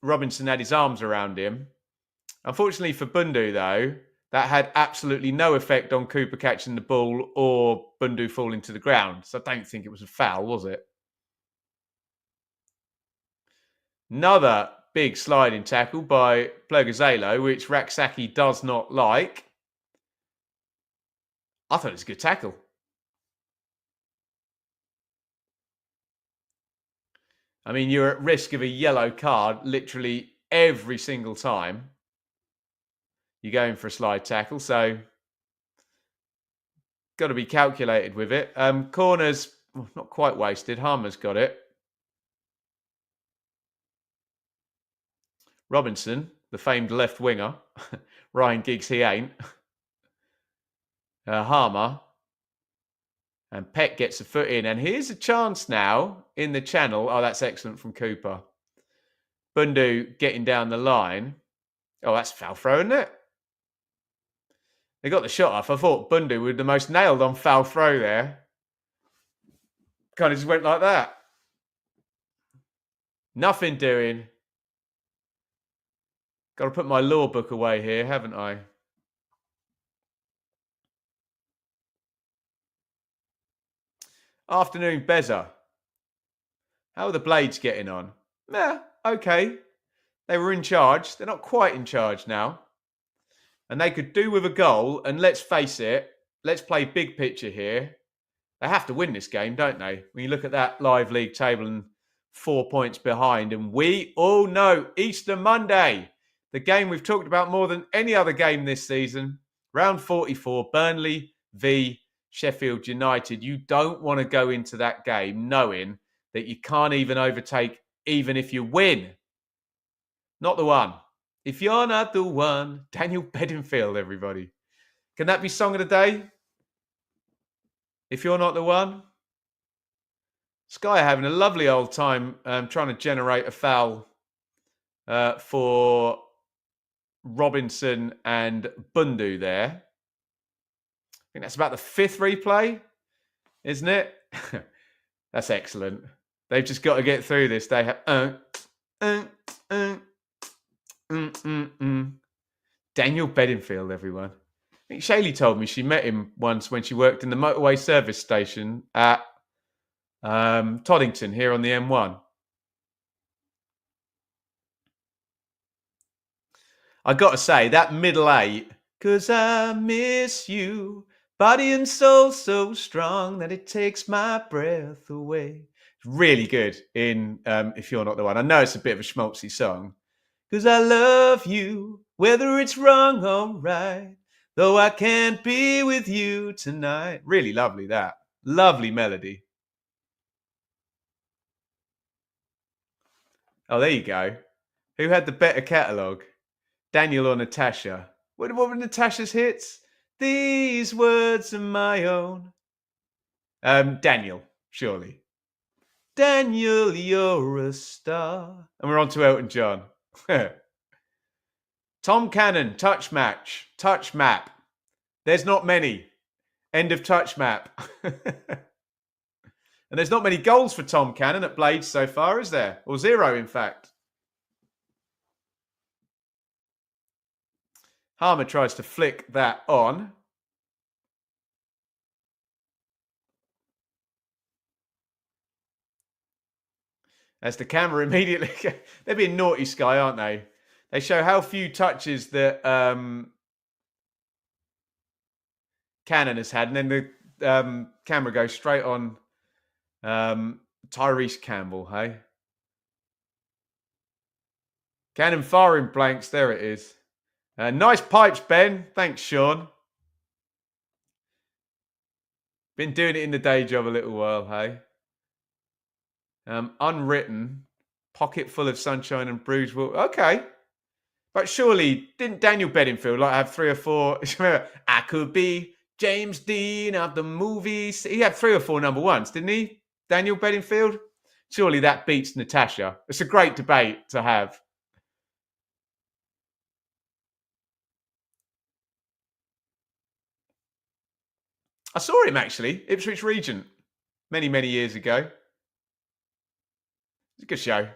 Speaker 1: Robinson had his arms around him. Unfortunately for Bundu, though, that had absolutely no effect on Cooper catching the ball or Bundu falling to the ground. So I don't think it was a foul, was it? Another big sliding tackle by Plugazelo, which Raksaki does not like. I thought it was a good tackle. I mean, you're at risk of a yellow card literally every single time you're going for a slide tackle. So, got to be calculated with it. Corners, not quite wasted. Harmer's got it. Robinson, the famed left winger. Ryan Giggs, he ain't. Harmer. And Peck gets a foot in. And here's a chance now in the channel. Oh, that's excellent from Cooper. Bundu getting down the line. Oh, that's foul throw, isn't it? They got the shot off. I thought Bundu was the most nailed on foul throw there. Kind of just went like that. Nothing doing. Got to put my law book away here, haven't I? Afternoon, Beza. How are the Blades getting on? Okay. They were in charge. They're not quite in charge now. And they could do with a goal. And let's face it, let's play big picture here. They have to win this game, don't they? When you look at that live league table and 4 points behind. And we all know Easter Monday, the game we've talked about more than any other game this season. Round 44, Burnley v Sheffield United. You don't want to go into that game knowing that you can't even overtake even if you win. Not the one. If you're not the one, Daniel Bedingfield, everybody. Can that be song of the day? If you're not the one? Sky are having a lovely old time trying to generate a foul for Robinson and Bundu there. I think that's about the 5th replay, isn't it? That's excellent. They've just got to get through this. They have... Daniel Bedingfield, everyone. I think Shaylee told me she met him once when she worked in the motorway service station at Toddington here on the M1. I got to say, that middle 8, 'cause I miss you, body and soul so strong that it takes my breath away. It's really good in If You're Not the One. I know it's a bit of a schmaltzy song. 'Cause I love you, whether it's wrong or right, though I can't be with you tonight. Really lovely, that. Lovely melody. Oh, there you go. Who had the better catalogue? Daniel or Natasha? What were Natasha's hits? These words are my own. Daniel, surely. Daniel, you're a star. And we're on to Elton John. Tom Cannon, touch match, touch map. There's not many. End of touch map. And there's not many goals for Tom Cannon at Blades so far, is there? Or 0, in fact. Harmer tries to flick that on. As the camera immediately... They're being naughty, Sky, aren't they? They show how few touches that Cannon has had. And then the camera goes straight on Tyrese Campbell, hey? Cannon firing blanks. There it is. Nice pipes, Ben. Thanks, Sean. Been doing it in the day job a little while, hey? Unwritten, pocket full of sunshine and bruised wool. Okay. But surely, didn't Daniel Bedingfield like have 3 or 4? Remember, I could be James Dean of the movies. He had 3 or 4 number ones, didn't he? Daniel Bedingfield? Surely that beats Natasha. It's a great debate to have. I saw him actually, Ipswich Regent, many, many years ago. It's a good show.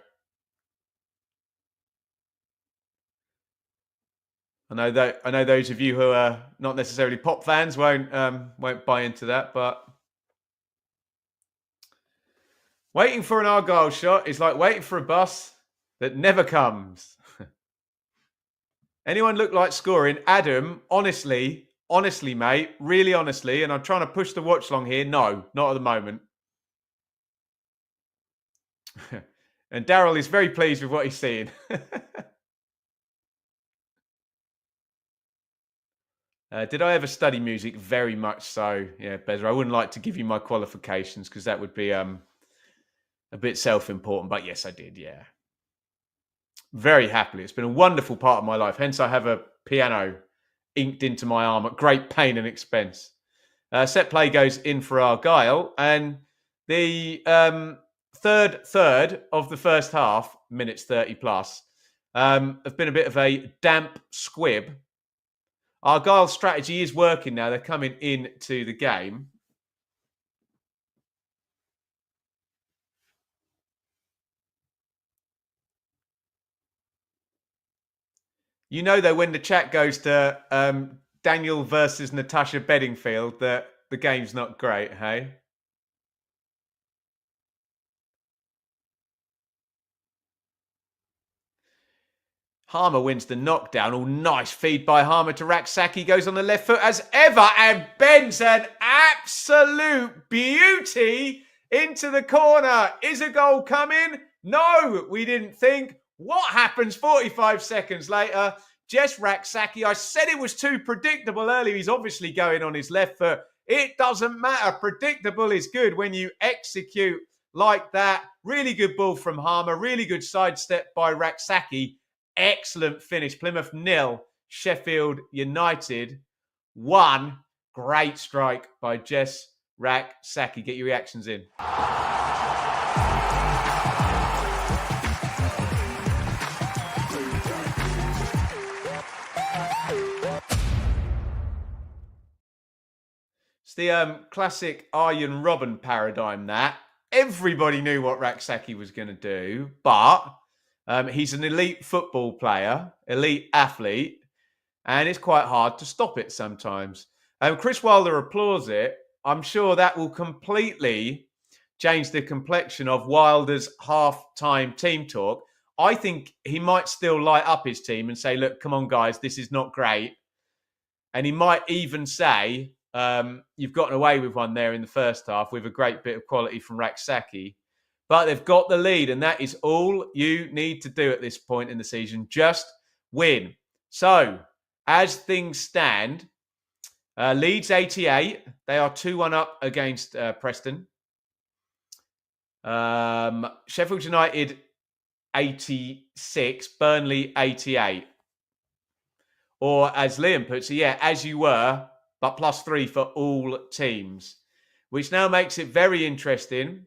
Speaker 1: I know those of you who are not necessarily pop fans won't buy into that, but waiting for an Argyle shot is like waiting for a bus that never comes. Anyone look like scoring? Adam, honestly, mate, really honestly, and I'm trying to push the watch long here. No, not at the moment. And Daryl is very pleased with what he's seeing. Did I ever study music? Very much so. Yeah, Bezra. I wouldn't like to give you my qualifications because that would be a bit self-important. But yes, I did. Yeah. Very happily. It's been a wonderful part of my life. Hence, I have a piano inked into my arm at great pain and expense. Set play goes in for Argyle. And the third of the first half, minutes 30 plus, have been a bit of a damp squib. Argyle's strategy is working now. They're coming into the game. You know, though, when the chat goes to Daniel versus Natasha Bedingfield, that the game's not great, hey? Harmer wins the knockdown. Oh, nice feed by Harmer to Raksaki. Goes on the left foot as ever and bends an absolute beauty into the corner. Is a goal coming? No, we didn't think. What happens 45 seconds later? Jess Raksaki. I said it was too predictable earlier. He's obviously going on his left foot. It doesn't matter. Predictable is good when you execute like that. Really good ball from Harmer. Really good sidestep by Raksaki. Excellent finish. Plymouth 0, Sheffield United 1. Great strike by Jess Raksaki. Get your reactions in. It's the classic Arjen Robben paradigm that everybody knew what Raksaki was going to do, but he's an elite football player, elite athlete, and it's quite hard to stop it sometimes. Chris Wilder applauds it. I'm sure that will completely change the complexion of Wilder's half-time team talk. I think he might still light up his team and say, look, come on, guys, this is not great. And he might even say, you've gotten away with one there in the first half with a great bit of quality from Raksaki. But they've got the lead, and that is all you need to do at this point in the season. Just win. So, as things stand, Leeds 88. They are 2-1 up against Preston. Sheffield United 86. Burnley 88. Or as Liam puts it, yeah, as you were, but +3 for all teams. Which now makes it very interesting.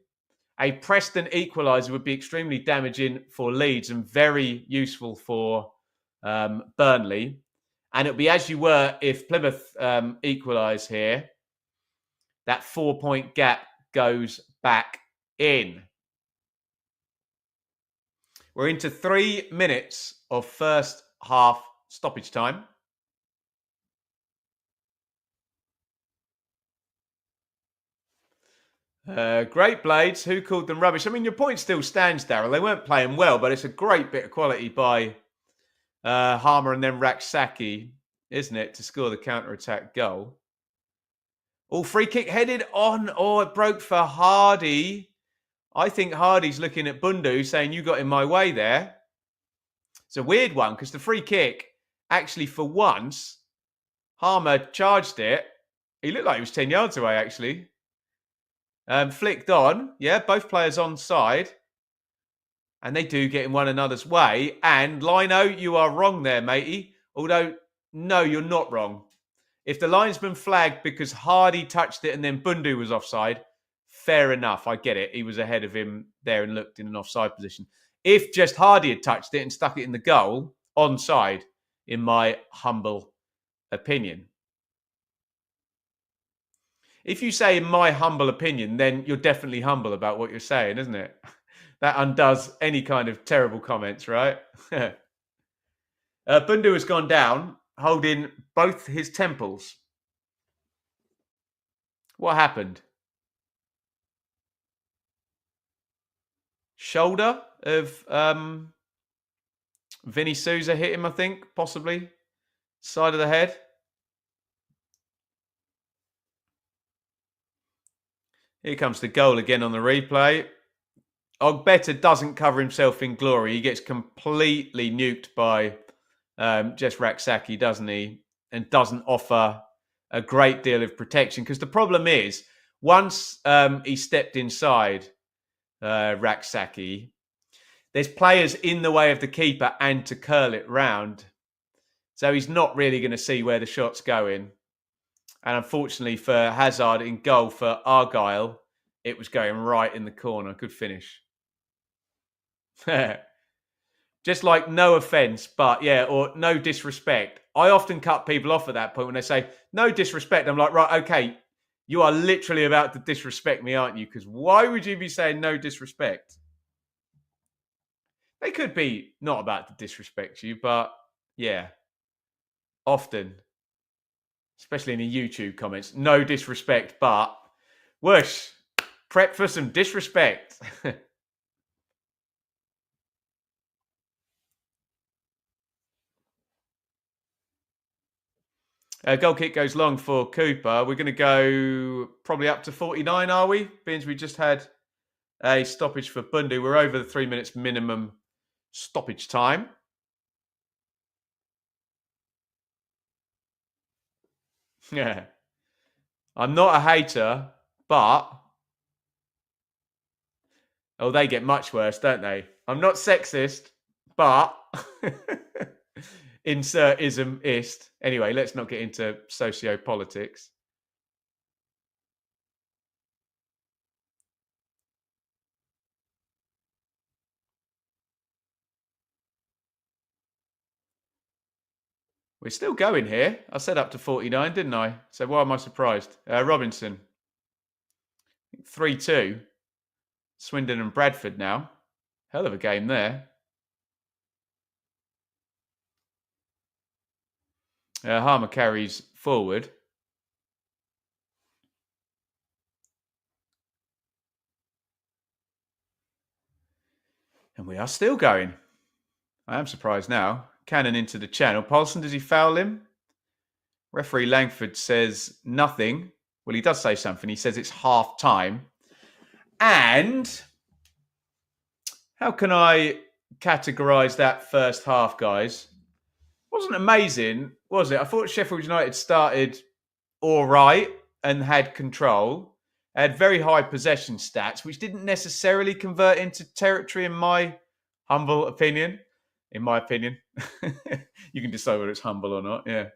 Speaker 1: A Preston equaliser would be extremely damaging for Leeds and very useful for Burnley. And it would be as you were if Plymouth equalise here. That 4-point gap goes back in. We're into 3 minutes of first half stoppage time. Great blades. Who called them rubbish? I mean, your point still stands, Daryl. They weren't playing well, but it's a great bit of quality by Harmer and then Raksaki, isn't it, to score the counter-attack goal. Oh, free kick headed on. Oh, it broke for Hardy. I think Hardy's looking at Bundu saying, you got in my way there. It's a weird one because the free kick, actually for once, Harmer charged it. He looked like he was 10 yards away, actually. Flicked on. Yeah, both players on side. And they do get in one another's way. And Lino, you are wrong there, matey. Although, no, you're not wrong. If the linesman flagged because Hardy touched it and then Bundu was offside, fair enough. I get it. He was ahead of him there and looked in an offside position. If just Hardy had touched it and stuck it in the goal, onside, in my humble opinion. If you say in my humble opinion, then you're definitely humble about what you're saying, isn't it? That undoes any kind of terrible comments, right? Bundu has gone down, holding both his temples. What happened? Shoulder of Vinny Souza hit him, I think, possibly. Side of the head. Here comes the goal again on the replay. Ogbeta doesn't cover himself in glory. He gets completely nuked by Jess Raksaki, doesn't he? And doesn't offer a great deal of protection. Because the problem is, once he stepped inside Raksaki, there's players in the way of the keeper and to curl it round. So he's not really going to see where the shot's going. And unfortunately for Hazard in goal for Argyle, it was going right in the corner. Good finish. Just like no offence, but yeah, or no disrespect. I often cut people off at that point when they say, no disrespect. I'm like, right, okay, you are literally about to disrespect me, aren't you? Because why would you be saying no disrespect? They could be not about to disrespect you, but yeah, often, especially in the YouTube comments, no disrespect, but whoosh, prep for some disrespect. Goal kick goes long for Cooper. We're going to go probably up to 49, are we? Being we just had a stoppage for Bundu. We're over the 3 minutes minimum stoppage time. Yeah. I'm not a hater, but... Oh, they get much worse, don't they? I'm not sexist, but... Insert ism-ist. Anyway, let's not get into socio-politics. We're still going here. I said up to 49, didn't I? So why am I surprised? Robinson. 3-2. Swindon and Bradford now. Hell of a game there. Harmer carries forward. And we are still going. I am surprised now. Cannon into the channel. Paulson, does he foul him? Referee Langford says nothing. Well, he does say something. He says it's half time. And how can I categorise that first half, guys? Wasn't amazing, was it? I thought Sheffield United started all right and had control. Had very high possession stats, which didn't necessarily convert into territory, in my humble opinion. In my opinion. You can decide whether it's humble or not, yeah.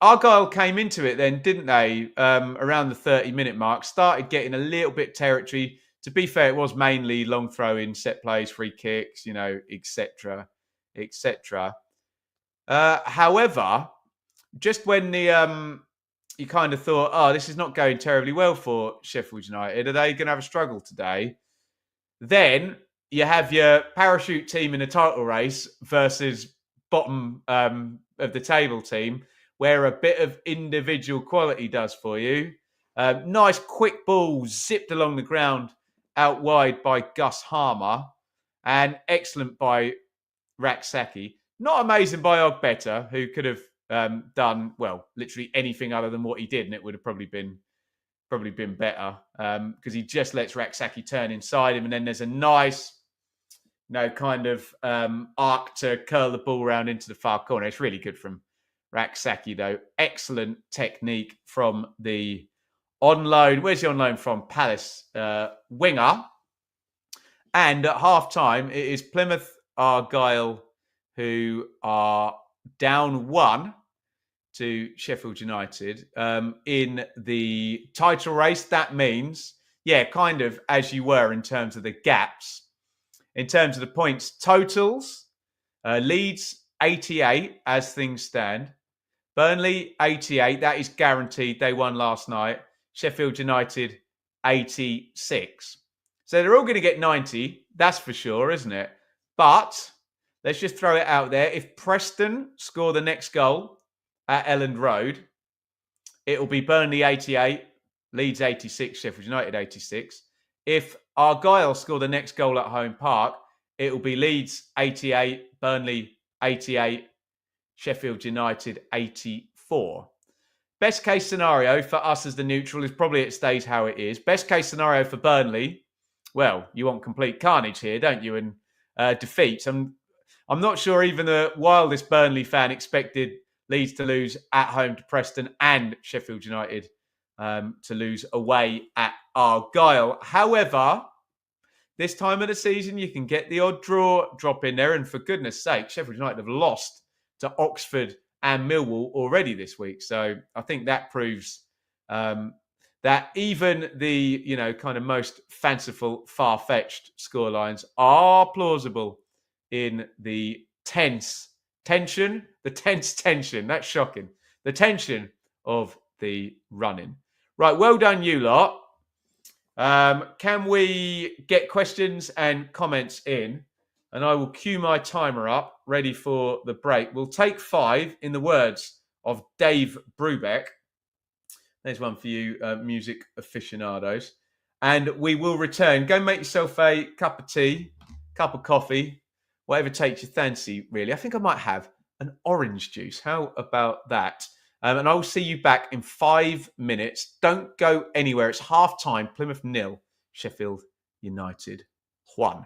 Speaker 1: Argyle came into it then, didn't they? Around the 30-minute mark. Started getting a little bit territory. To be fair, it was mainly long throw-in, set plays, free kicks, etc., etc. However, just when the you kind of thought, oh, this is not going terribly well for Sheffield United. Are they going to have a struggle today? Then you have your parachute team in a title race versus bottom of the table team, where a bit of individual quality does for you. Nice quick ball zipped along the ground out wide by Gus Harmer, and excellent by Raksaki. Not amazing by Ogbeta, who could have done, well, literally anything other than what he did, and it would have probably been better, because he just lets Raksaki turn inside him, and then there's a nice, kind of arc to curl the ball around into the far corner. It's really good from Raksaki, though. Excellent technique from the on loan. Where's he on loan from? Palace winger. And at half-time, it is Plymouth Argyle who are down 1 to Sheffield United in the title race. That means, kind of as you were in terms of the gaps. In terms of the points totals, Leeds 88 as things stand. Burnley 88, that is guaranteed. They won last night. Sheffield United 86. So they're all going to get 90, that's for sure, isn't it? But let's just throw it out there. If Preston score the next goal at Elland Road, it'll be Burnley 88, Leeds 86, Sheffield United 86. If Argyle score the next goal at Home Park, it'll be Leeds 88, Burnley 88, Sheffield United 84. Best case scenario for us as the neutral is probably it stays how it is. Best case scenario for Burnley, well, you want complete carnage here, don't you? And defeats. I'm not sure even the wildest Burnley fan expected Leeds to lose at home to Preston and Sheffield United to lose away at Argyle. However, this time of the season, you can get the odd draw drop in there. And for goodness sake, Sheffield United have lost to Oxford and Millwall already this week. So I think that proves that even the, kind of most fanciful, far-fetched scorelines are plausible in the tense tension. That's shocking. The tension of the running. Right, well done, you lot. Can we get questions and comments in? And I will cue my timer up, ready for the break. We'll take 5 in the words of Dave Brubeck. There's one for you, music aficionados. And we will return. Go make yourself a cup of tea, cup of coffee, whatever takes your fancy, really. I think I might have an orange juice. How about that? And I will see you back in 5 minutes. Don't go anywhere. It's half-time. Plymouth 0, Sheffield United 1.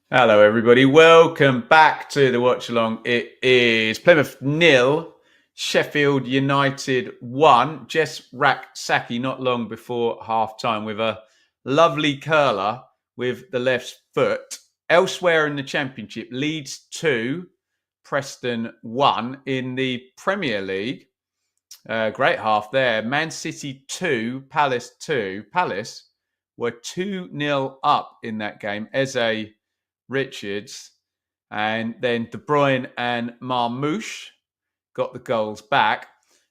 Speaker 1: Hello, everybody. Welcome back to the watch along. It is Plymouth 0, Sheffield United 1. Jess Saki not long before half time with a lovely curler with the left foot. Elsewhere in the Championship, Leeds 2, Preston 1. In the Premier League, great half there. Man City 2, Palace 2. Palace were 2-0 up in that game. Eze, Richards, and then De Bruyne and Marmoush got the goals back.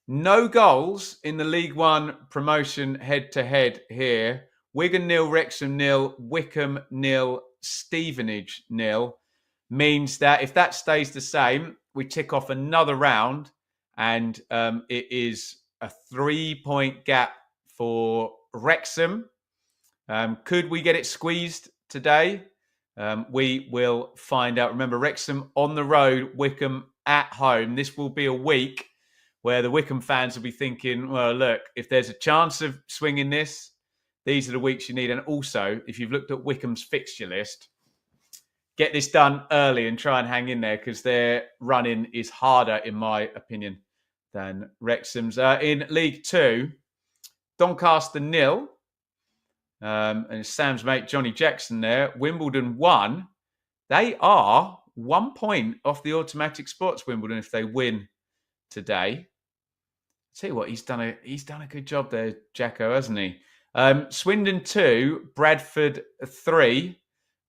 Speaker 1: No goals in the League One promotion head-to-head here. Wigan 0, Wrexham 0, Wycombe 0, Stevenage 0. Means that if that stays the same, we tick off another round, and it is a 3-point gap for Wrexham. Could we get it squeezed today? We will find out. Remember, Wrexham on the road, Wycombe at home. This will be a week where the Wycombe fans will be thinking, well, look, if there's a chance of swinging this, these are the weeks you need. And also, if you've looked at Wycombe's fixture list, get this done early and try and hang in there because their running is harder, in my opinion, than Wrexham's. In League Two, Doncaster 0. And Sam's mate Johnny Jackson there. Wimbledon 1. They are 1 point off the automatic spots, Wimbledon, if they win today. Tell you what, he's done a good job there, Jacko, hasn't he? Swindon 2, Bradford 3.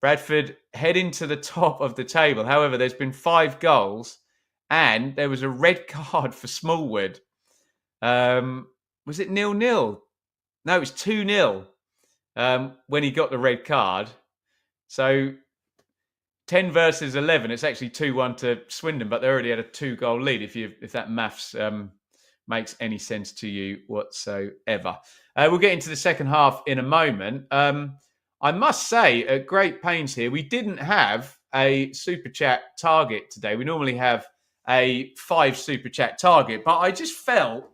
Speaker 1: Bradford heading to the top of the table. However, there's been 5 goals, and there was a red card for Smallwood. Was it 0-0? No, it was 2-0 when he got the red card. So 10 versus 11. It's actually 2-1 to Swindon, but they already had a 2-goal lead. If that maths makes any sense to you whatsoever. We'll get into the second half in a moment. I must say, at great pains here, we didn't have a Super Chat target today. We normally have a 5 Super Chat target, but I just felt,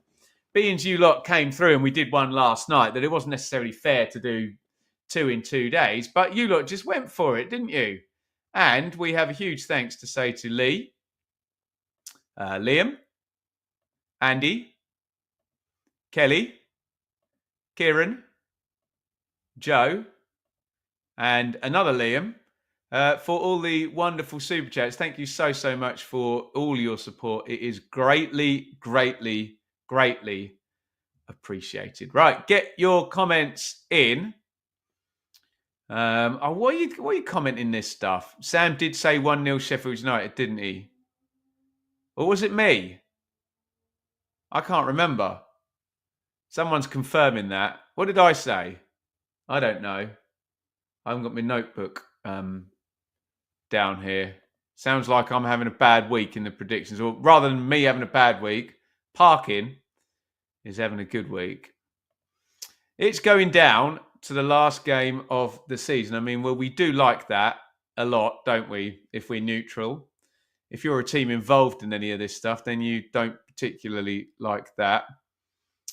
Speaker 1: being you lot came through and we did one last night, that it wasn't necessarily fair to do 2 in 2 days, but you lot just went for it, didn't you? And we have a huge thanks to say to Lee, Liam, Andy, Kelly, Kieran, Joe, and another Liam for all the wonderful Super Chats. Thank you so much for all your support. It is greatly, greatly, greatly appreciated. Right, get your comments in. Why are you commenting this stuff? Sam did say 1-0 Sheffield United, didn't he? Or was it me? I can't remember. Someone's confirming that. What did I say? I don't know. I haven't got my notebook down here. Sounds like I'm having a bad week in the predictions. Or rather than me having a bad week, Parkin is having a good week. It's going down to the last game of the season. I mean, well, we do like that a lot, don't we, if we're neutral? If you're a team involved in any of this stuff, then you don't particularly like that.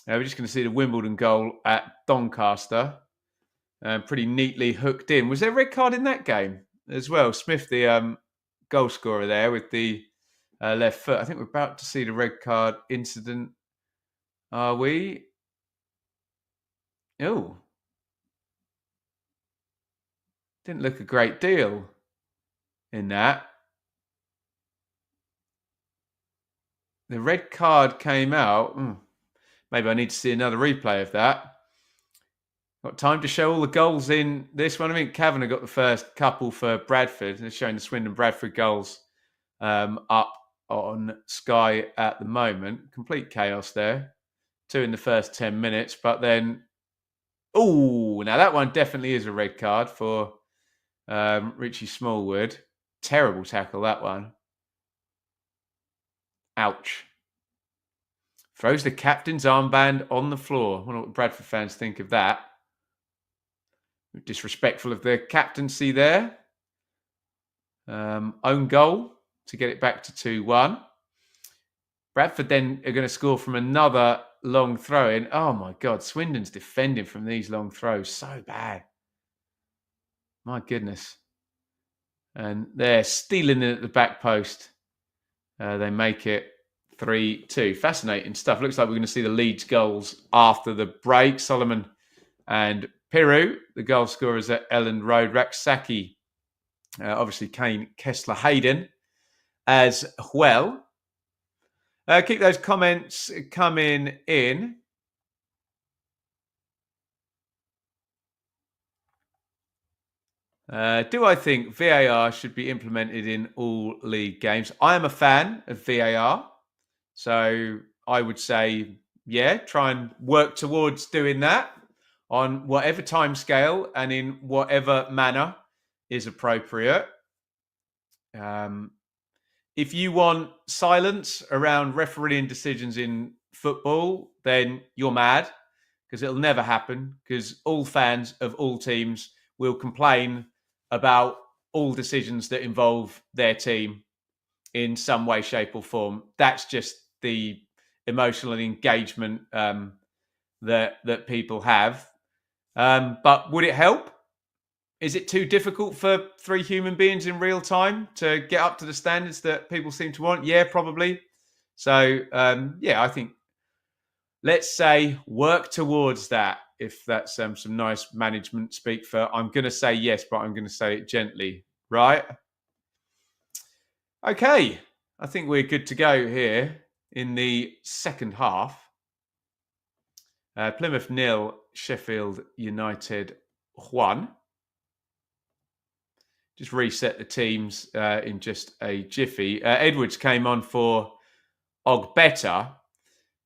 Speaker 1: We're just going to see the Wimbledon goal at Doncaster. Pretty neatly hooked in. Was there a red card in that game as well? Smith, the goal scorer there with the left foot. I think we're about to see the red card incident. Are we? Oh. Didn't look a great deal in that. The red card came out. Maybe I need to see another replay of that. Got time to show all the goals in this one. I think Kavanagh got the first couple for Bradford. They're showing the Swindon Bradford goals up on Sky at the moment. Complete chaos there. 2 in the first 10 minutes, but then... Oh, now that one definitely is a red card for Richie Smallwood. Terrible tackle, that one. Ouch. Throws the captain's armband on the floor. I wonder what Bradford fans think of that. Disrespectful of the captaincy there. Own goal to get it back to 2-1. Bradford then are going to score from another long throw in. Oh my God, Swindon's defending from these long throws. So bad. My goodness. And they're stealing it at the back post. They make it 3-2. Fascinating stuff. Looks like we're going to see the Leeds goals after the break. Solomon and Piru, the goal scorers at Elland Road. Raksaki, obviously Kane, Kessler, Hayden as well. Keep those comments coming in. Do I think VAR should be implemented in all league games? I am a fan of VAR. So I would say, yeah, try and work towards doing that on whatever time scale and in whatever manner is appropriate. If you want silence around refereeing decisions in football, then you're mad, because it'll never happen, because all fans of all teams will complain about all decisions that involve their team in some way, shape, or form. That's just the emotional engagement that people have. But would it help? Is it too difficult for 3 human beings in real time to get up to the standards that people seem to want? Yeah, probably. So, yeah, I think let's say work towards that. If that's some nice management speak for, I'm going to say yes, but I'm going to say it gently, right? Okay, I think we're good to go here in the second half. Plymouth 0, Sheffield United 1. Just reset the teams in just a jiffy. Edwards came on for Ogbeta.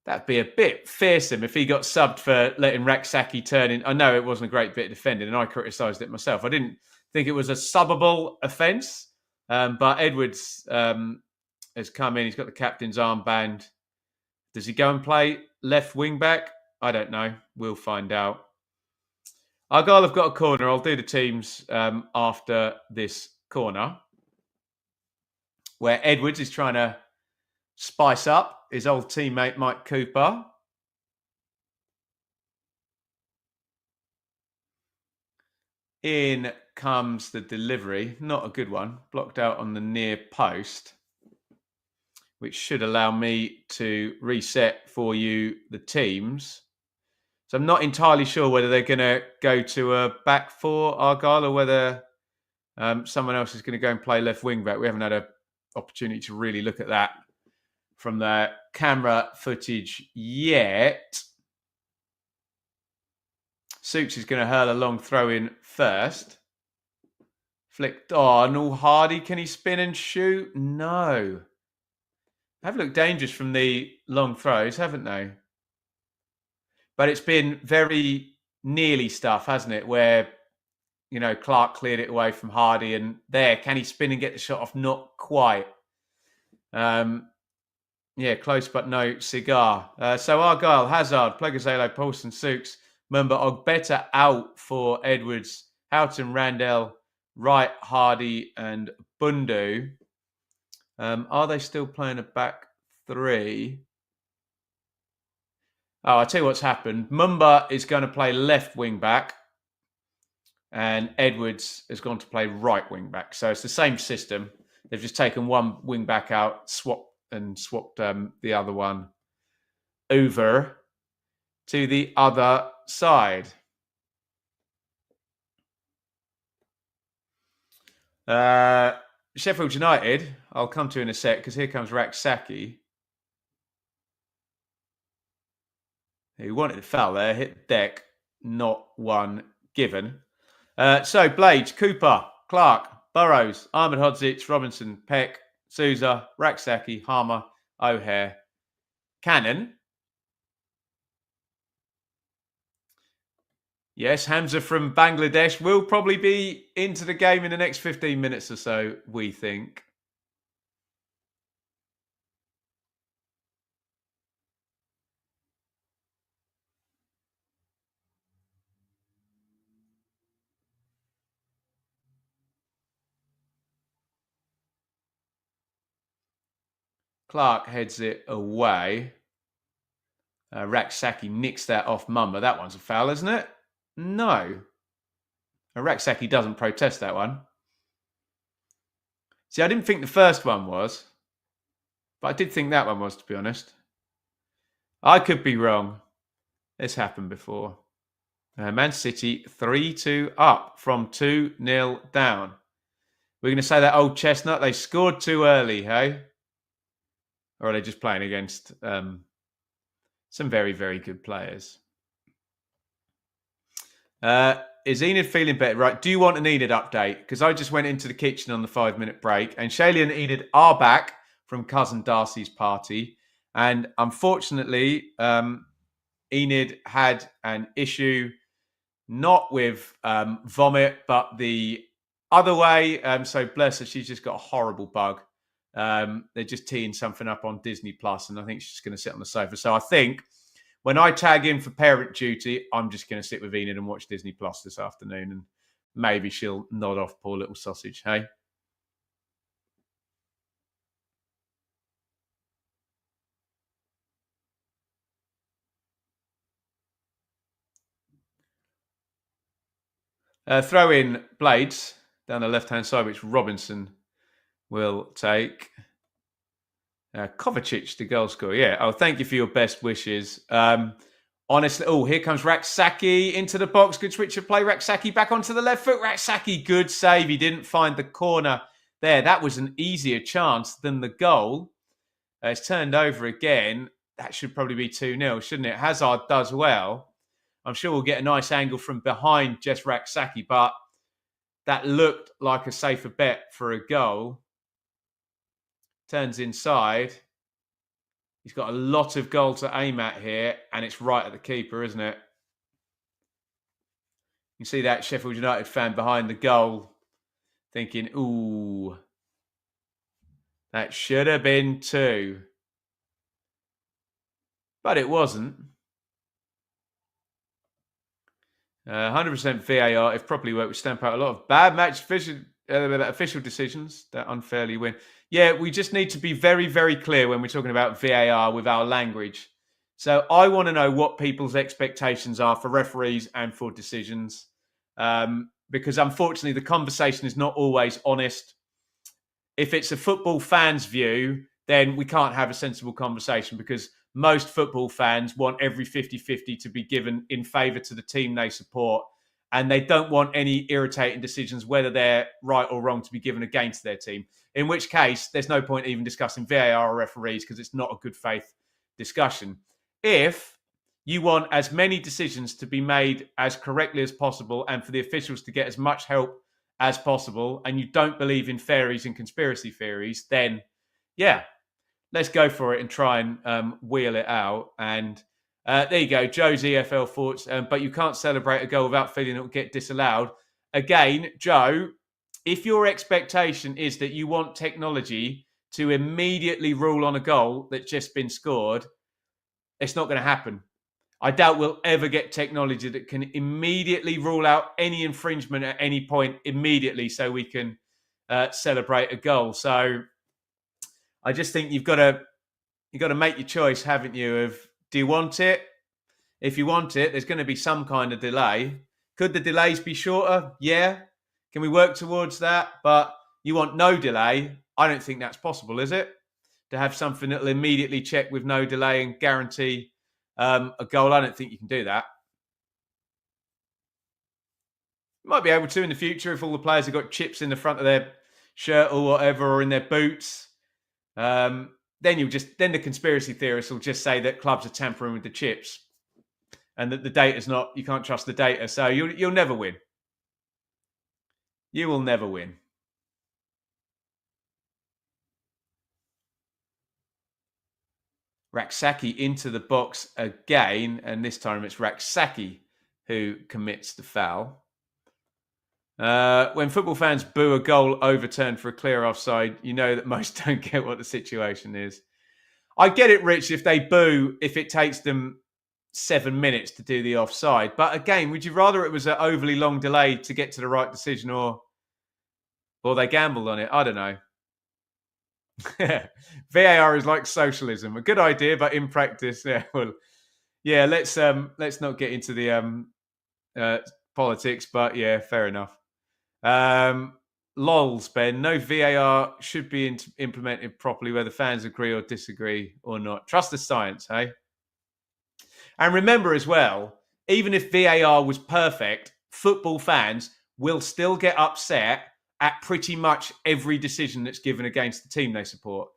Speaker 1: That'd be a bit fearsome if he got subbed for letting Raksaki turn in. I know it wasn't a great bit of defending, and I criticised it myself. I didn't think it was a subbable offence, but Edwards has come in. He's got the captain's armband. Does he go and play left wing back? I don't know. We'll find out. Argyle have got a corner. I'll do the teams after this corner, where Edwards is trying to spice up his old teammate Mike Cooper. In comes the delivery. Not a good one. Blocked out on the near post, which should allow me to reset for you the teams. So I'm not entirely sure whether they're going to go to a back four, Argyle, or whether someone else is going to go and play left wing back. We haven't had an opportunity to really look at that from the camera footage yet. Souks is going to hurl a long throw in first. Flicked on. All Hardy, can he spin and shoot? No. They've looked dangerous from the long throws, haven't they? But it's been very nearly stuff, hasn't it? Where, you know, Clark cleared it away from Hardy, and there, can he spin and get the shot off? Not quite. Yeah, close but no cigar. So Argyle, Hazard, Plegazelo, Paulson, Souks, Mumba, Ogbeta out for Edwards, Houghton, Randell, Wright, Hardy, and Bundu. Are they still playing a back three? Oh, I'll tell you what's happened. Mumba is going to play left wing back, and Edwards has gone to play right wing back. So it's the same system. They've just taken one wing back out, swapped the other one over to the other side. Sheffield United, I'll come to in a sec, because here comes Raksaki. He wanted a foul there, hit the deck, not one given. So Blades, Cooper, Clark, Burrows, Ahmed Hodzic, Robinson, Peck, Souza, Raksaki, Harmer, O'Hare, Cannon. Yes, Hamza from Bangladesh will probably be into the game in the next 15 minutes or so, we think. Clark heads it away. Raksaki nicks that off Mumba. That one's a foul, isn't it? No. Raksaki doesn't protest that one. See, I didn't think the first one was, but I did think that one was, to be honest. I could be wrong. It's happened before. Man City 3-2 up from 2-0 down. We're going to say that old chestnut, they scored too early, hey? Or are they just playing against some very, very good players? Is Enid feeling better? Right. Do you want an Enid update? Because I just went into the kitchen on the 5-minute break, and Shaylee and Enid are back from cousin Darcy's party. And unfortunately, Enid had an issue, not with vomit, but the other way. So bless her, she's just got a horrible bug. They're just teeing something up on Disney Plus, and I think she's going to sit on the sofa. So I think when I tag in for parent duty, I'm just going to sit with Enid and watch Disney Plus this afternoon, and maybe she'll nod off, poor little sausage. Hey. Throw in Blades down the left-hand side, which Robinson will take. Kovacic, the goal scorer. Yeah. Oh, thank you for your best wishes. Honestly, here comes Raksaki into the box. Good switch of play. Raksaki back onto the left foot. Raksaki, good save. He didn't find the corner there. That was an easier chance than the goal. It's turned over again. That should probably be 2-0, shouldn't it? Hazard does well. I'm sure we'll get a nice angle from behind Jess Raksaki, but that looked like a safer bet for a goal. Turns inside. He's got a lot of goal to aim at here, and it's right at the keeper, isn't it? You see that Sheffield United fan behind the goal thinking, ooh, that should have been 2. But it wasn't. 100% VAR, if properly worked, would stamp out a lot of bad match official decisions that unfairly win. Yeah, we just need to be very, very clear when we're talking about VAR with our language. So I want to know what people's expectations are for referees and for decisions. Because unfortunately, the conversation is not always honest. If it's a football fan's view, then we can't have a sensible conversation because most football fans want every 50-50 to be given in favour to the team they support. And they don't want any irritating decisions, whether they're right or wrong, to be given against their team. In which case, there's no point even discussing VAR or referees because it's not a good faith discussion. If you want as many decisions to be made as correctly as possible and for the officials to get as much help as possible, and you don't believe in fairies and conspiracy theories, then yeah, let's go for it and try and wheel it out. And there you go, Joe's EFL thoughts. But you can't celebrate a goal without feeling it will get disallowed. Again, Joe, if your expectation is that you want technology to immediately rule on a goal that's just been scored, it's not going to happen. I doubt we'll ever get technology that can immediately rule out any infringement at any point immediately so we can celebrate a goal. So I just think you've got to make your choice, haven't you, of do you want it? If you want it, there's going to be some kind of delay. Could the delays be shorter? Yeah. Can we work towards that? But you want no delay. I don't think that's possible, is it? To have something that will immediately check with no delay and guarantee a goal. I don't think you can do that. You might be able to in the future if all the players have got chips in the front of their shirt or whatever, or in their boots. Then the conspiracy theorists will just say that clubs are tampering with the chips and that the data's not, you can't trust the data. So you'll never win. You will never win. Raksaki into the box again, and this time it's Raksaki who commits the foul. When football fans boo a goal overturned for a clear offside, you know that most don't get what the situation is. I get it, Rich, if they boo, if it takes them 7 minutes to do the offside. But again, would you rather it was an overly long delay to get to the right decision or they gambled on it? I don't know. VAR is like socialism. A good idea, but in practice, yeah. Well, yeah. Let's not get into the politics, but yeah, fair enough. Lols, Ben. No VAR should be implemented properly, whether fans agree or disagree or not. Trust the science, hey? And remember as well, even if VAR was perfect, football fans will still get upset at pretty much every decision that's given against the team they support.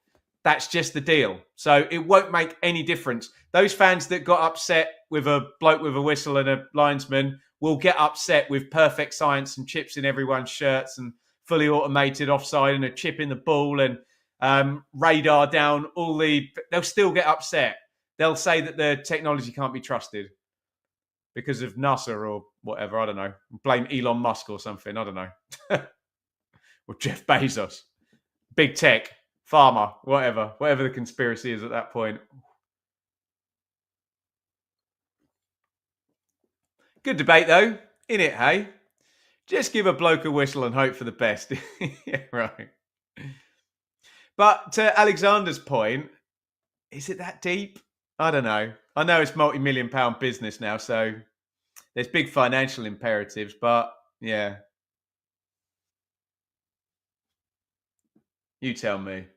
Speaker 1: That's just the deal. So it won't make any difference. Those fans that got upset with a bloke with a whistle and a linesman will get upset with perfect science and chips in everyone's shirts and fully automated offside and a chip in the ball and radar down. They'll still get upset. They'll say that the technology can't be trusted because of NASA or whatever. I don't know. Blame Elon Musk or something. I don't know. Or Jeff Bezos. Big tech. Pharma. Whatever. Whatever the conspiracy is at that point. Good debate, though. In it, hey? Just give a bloke a whistle and hope for the best. Yeah, right. But to Alexander's point, is it that deep? I don't know. I know it's multi-million-pound business now, so there's big financial imperatives, but yeah. You tell me.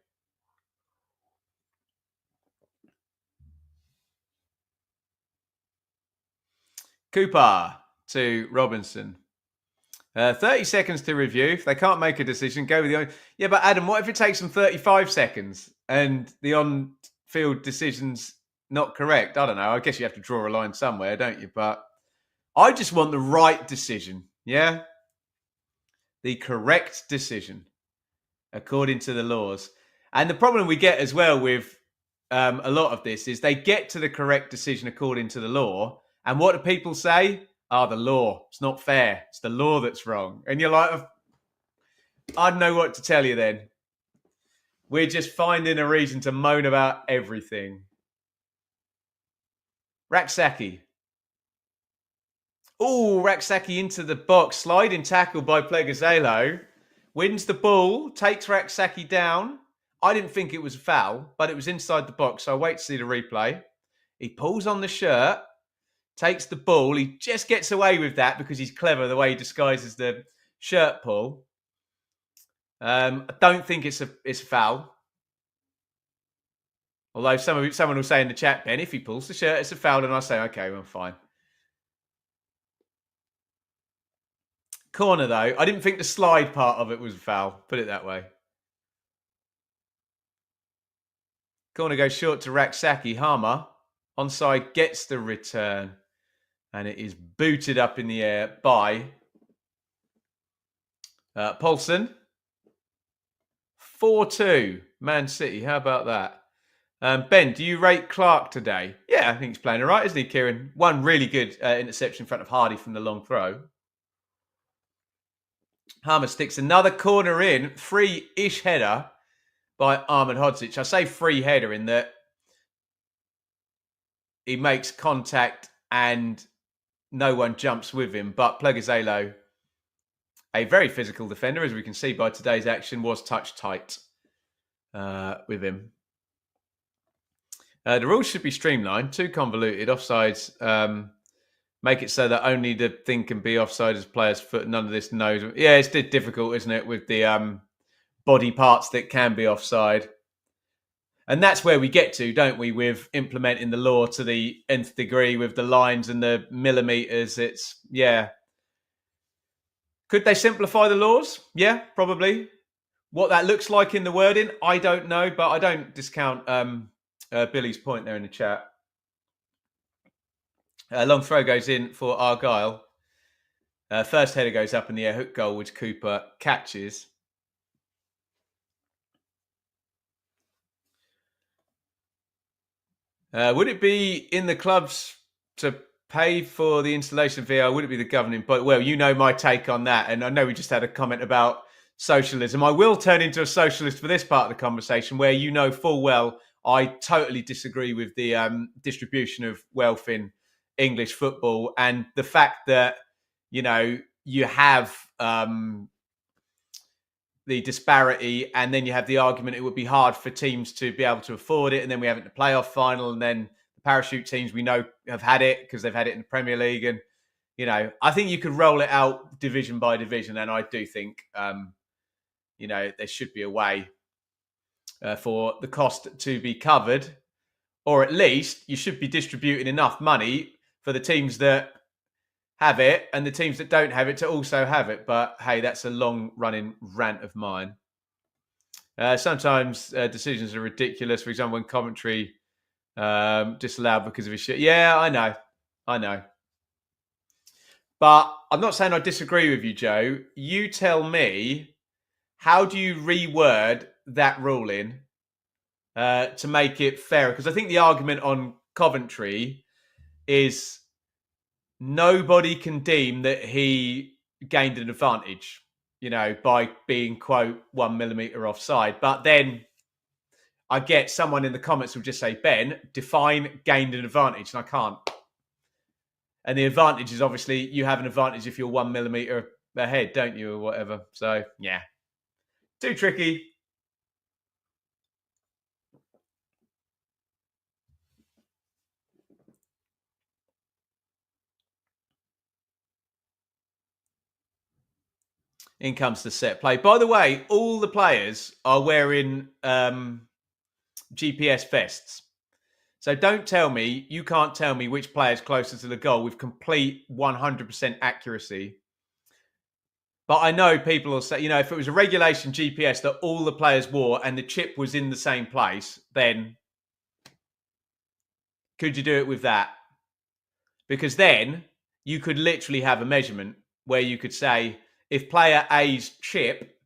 Speaker 1: Cooper to Robinson. 30 seconds to review. If they can't make a decision, go with the on. Yeah, but Adam, what if it takes them 35 seconds and the on-field decision's not correct? I don't know. I guess you have to draw a line somewhere, don't you? But I just want the right decision. Yeah? The correct decision according to the laws. And the problem we get as well with a lot of this is they get to the correct decision according to the law. And what do people say? The law. It's not fair. It's the law that's wrong. And you're like, I don't know what to tell you then. We're just finding a reason to moan about everything. Raksaki. Oh, Raksaki into the box. Sliding tackle by Plegazelo. Wins the ball. Takes Raksaki down. I didn't think it was a foul, but it was inside the box. So I'll wait to see the replay. He pulls on the shirt. Takes the ball. He just gets away with that because he's clever the way he disguises the shirt pull. I don't think it's a foul. Although someone will say in the chat, Ben, if he pulls the shirt, it's a foul. And I say, okay, well, fine. Corner, though. I didn't think the slide part of it was a foul. Put it that way. Corner goes short to Raksaki. Harmer, onside, gets the return. And it is booted up in the air by Paulson. 4-2, Man City. How about that? Ben, do you rate Clark today? Yeah, I think he's playing all right, isn't he, Kieran? One really good interception in front of Hardy from the long throw. Harmer sticks another corner in. Free-ish header by Ahmed Hodzic. I say free header in that he makes contact and no one jumps with him. But Plegazelo, a very physical defender, as we can see by today's action, was touch tight with him. The rules should be streamlined, too convoluted. Offsides make it so that only the thing can be offside as player's foot. None of this knows. Yeah, it's difficult, isn't it, with the body parts that can be offside. And that's where we get to, don't we, with implementing the law to the nth degree with the lines and the millimeters. It's, yeah. Could they simplify the laws? Yeah, probably. What that looks like in the wording, I don't know, but I don't discount Billy's point there in the chat. Long throw goes in for Argyle. First header goes up in the air, hook goal, which Cooper catches. Would it be in the clubs to pay for the installation of VR? Would it be the governing body? Well, you know my take on that. And I know we just had a comment about socialism. I will turn into a socialist for this part of the conversation where you know full well I totally disagree with the distribution of wealth in English football and the fact that, you know, you have the disparity and then you have the argument it would be hard for teams to be able to afford it. And then we have it in the playoff final and then the parachute teams we know have had it because they've had it in the Premier League. And, you know, I think you could roll it out division by division. And I do think there should be a way for the cost to be covered, or at least you should be distributing enough money for the teams that have it and the teams that don't have it to also have it. But hey, that's a long-running rant of mine. Sometimes decisions are ridiculous. For example, when commentary disallowed because of his shit. Yeah, I know. But I'm not saying I disagree with you, Joe. You tell me, how do you reword that ruling to make it fair? Because I think the argument on Coventry is nobody can deem that he gained an advantage, by being, quote, 1 millimetre offside. But then I get someone in the comments will just say, Ben, define gained an advantage. And I can't. And the advantage is obviously you have an advantage if you're 1 millimetre ahead, don't you, or whatever. So, yeah. Too tricky. In comes the set play. By the way, all the players are wearing GPS vests. So don't tell me, you can't tell me which player is closer to the goal with complete 100% accuracy. But I know people will say, if it was a regulation GPS that all the players wore and the chip was in the same place, then could you do it with that? Because then you could literally have a measurement where you could say, if player A's chip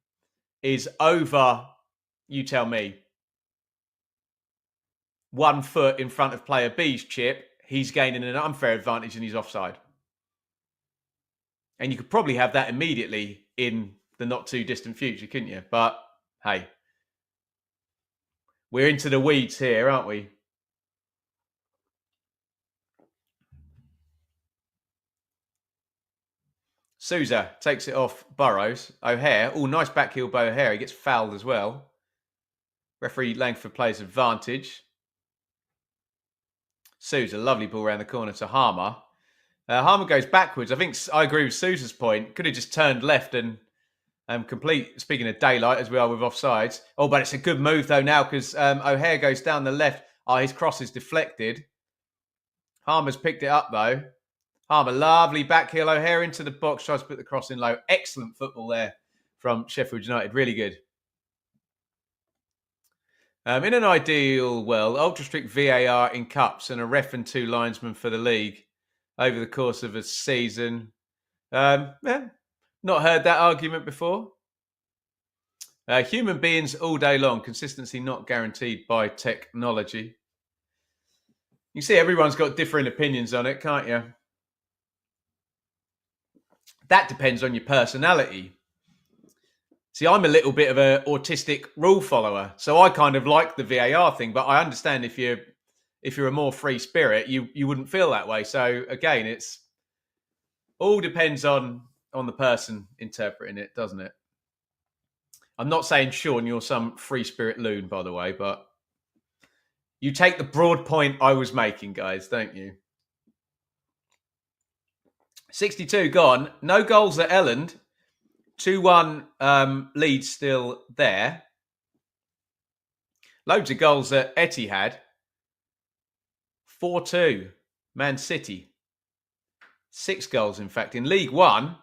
Speaker 1: is over, you tell me, 1 foot in front of player B's chip, he's gaining an unfair advantage and he's offside. And you could probably have that immediately in the not too distant future, couldn't you? But hey, we're into the weeds here, aren't we? Souza takes it off Burrows. O'Hare. Oh, nice back heel by O'Hare. He gets fouled as well. Referee Langford plays advantage. Souza, lovely ball around the corner to Harmer. Harmer goes backwards. I think I agree with Souza's point. Could have just turned left and complete, speaking of daylight, as we are with offsides. Oh, but it's a good move, though, now, because O'Hare goes down the left. Oh, his cross is deflected. Harmer's picked it up, though. Harmer, lovely back heel. O'Hare into the box, tries to put the cross in low. Excellent football there from Sheffield United. Really good. In an ideal world, ultra-strict VAR in cups and a ref and 2 linesmen for the league over the course of a season. Not heard that argument before. Human beings all day long. Consistency not guaranteed by technology. You see everyone's got different opinions on it, can't you? That depends on your personality. See, I'm a little bit of an autistic rule follower, so I kind of like the VAR thing, but I understand if you're a more free spirit, you wouldn't feel that way. So again, it's all depends on the person interpreting it, doesn't it? I'm not saying, Sean, you're some free spirit loon, by the way, but you take the broad point I was making, guys, don't you? 62 gone. No goals at Elland. 2-1 lead still there. Loads of goals at Etihad. 4-2. Man City. 6 goals, in fact. In League One,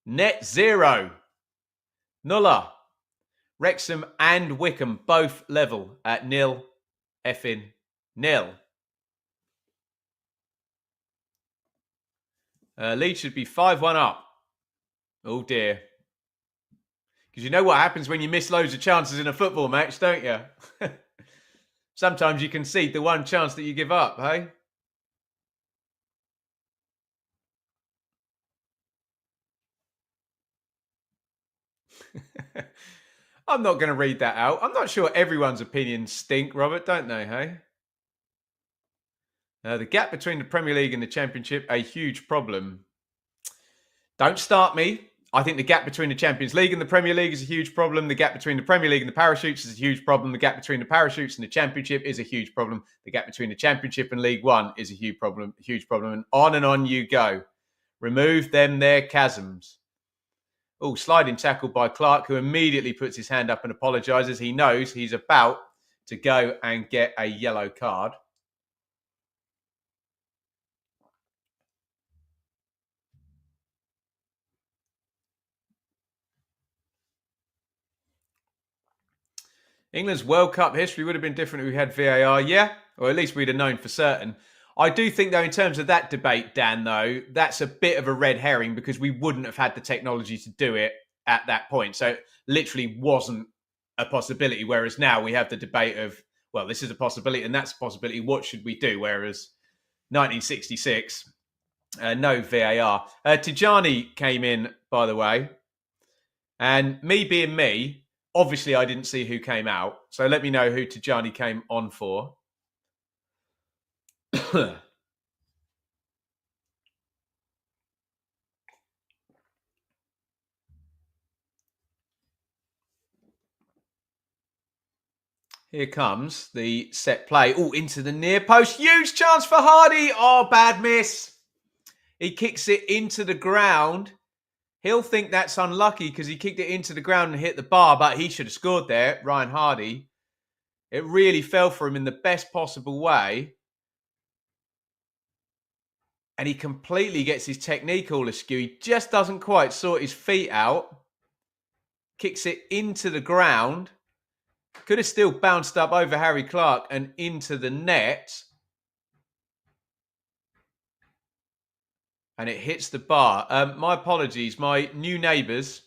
Speaker 1: net 0. Nulla. Wrexham and Wickham both level at 0-0. Leeds should be 5-1 up. Oh dear. Because you know what happens when you miss loads of chances in a football match, don't you? Sometimes you concede the one chance that you give up, hey? I'm not going to read that out. I'm not sure everyone's opinions stink, Robert, don't they, hey? The gap between the Premier League and the Championship, a huge problem. Don't start me. I think the gap between the Champions League and the Premier League is a huge problem. The gap between the Premier League and the Parachutes is a huge problem. The gap between the Parachutes and the Championship is a huge problem. The gap between the Championship and League One is a huge problem. And on you go. Remove them their chasms. Oh, sliding tackle by Clark, who immediately puts his hand up and apologises. He knows he's about to go and get a yellow card. England's World Cup history would have been different if we had VAR, yeah? Or at least we'd have known for certain. I do think, though, in terms of that debate, Dan, though, that's a bit of a red herring because we wouldn't have had the technology to do it at that point. So it literally wasn't a possibility. Whereas now we have the debate of, well, this is a possibility and that's a possibility. What should we do? Whereas 1966, no VAR. Tijani came in, by the way. And me being me, obviously I didn't see who came out. So let me know who Tijani came on for. Here comes the set play. Oh, into the near post. Huge chance for Hardy. Oh, bad miss. He kicks it into the ground. He'll think that's unlucky because he kicked it into the ground and hit the bar, but he should have scored there, Ryan Hardy. It really fell for him in the best possible way. And he completely gets his technique all askew. He just doesn't quite sort his feet out. Kicks it into the ground. Could have still bounced up over Harry Clark and into the net. And it hits the bar. My apologies. My new neighbours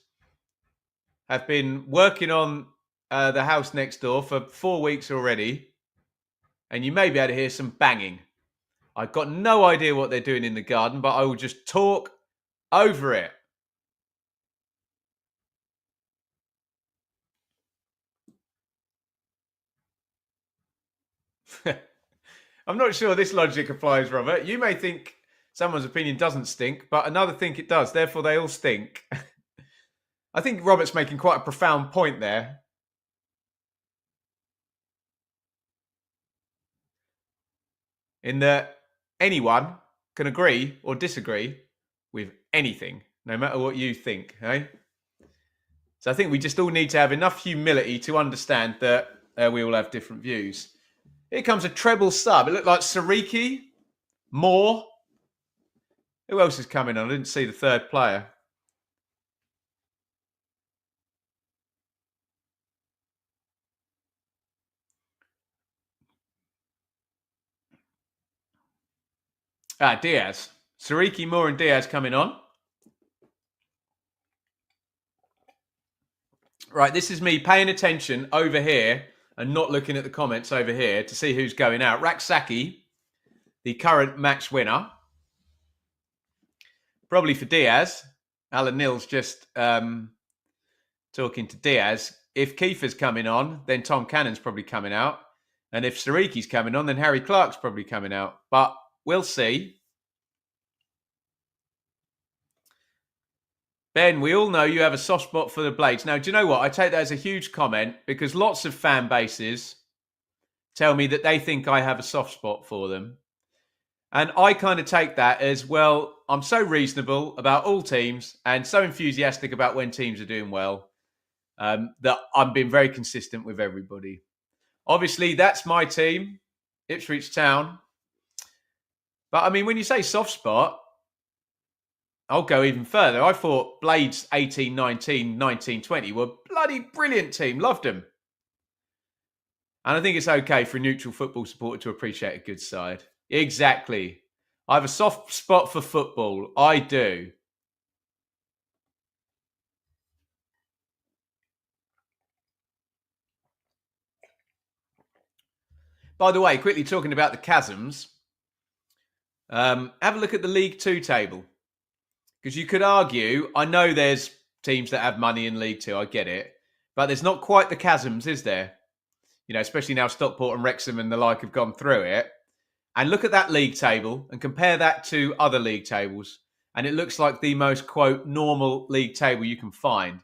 Speaker 1: have been working on the house next door for 4 weeks already. And you may be able to hear some banging. I've got no idea what they're doing in the garden, but I will just talk over it. I'm not sure this logic applies, Robert. You may think someone's opinion doesn't stink, but another think it does. Therefore, they all stink. I think Robert's making quite a profound point there. In that anyone can agree or disagree with anything, no matter what you think, eh? So I think we just all need to have enough humility to understand that we all have different views. Here comes a treble sub. It looked like Sariki, Moore. Who else is coming on? I didn't see the third player. Diaz. Sariki, Moore and Diaz coming on. Right, this is me paying attention over here and not looking at the comments over here to see who's going out. Raksaki, the current match winner. Probably for Diaz. Alan Nils just talking to Diaz. If Kiefer's coming on, then Tom Cannon's probably coming out. And if Sariki's coming on, then Harry Clark's probably coming out. But we'll see. Ben, we all know you have a soft spot for the Blades. Now, do you know what? I take that as a huge comment because lots of fan bases tell me that they think I have a soft spot for them. And I kind of take that as, well, I'm so reasonable about all teams and so enthusiastic about when teams are doing well that I'm being very consistent with everybody. Obviously, that's my team, Ipswich Town. But, I mean, when you say soft spot, I'll go even further. I thought Blades 18, 19, 19, 20 were a bloody brilliant team. Loved them. And I think it's okay for a neutral football supporter to appreciate a good side. Exactly. I have a soft spot for football. I do. By the way, quickly talking about the chasms, have a look at the League Two table. Because you could argue, I know there's teams that have money in League Two, I get it. But there's not quite the chasms, is there? You know, especially now Stockport and Wrexham and the like have gone through it. And look at that league table and compare that to other league tables. And it looks like the most, quote, normal league table you can find.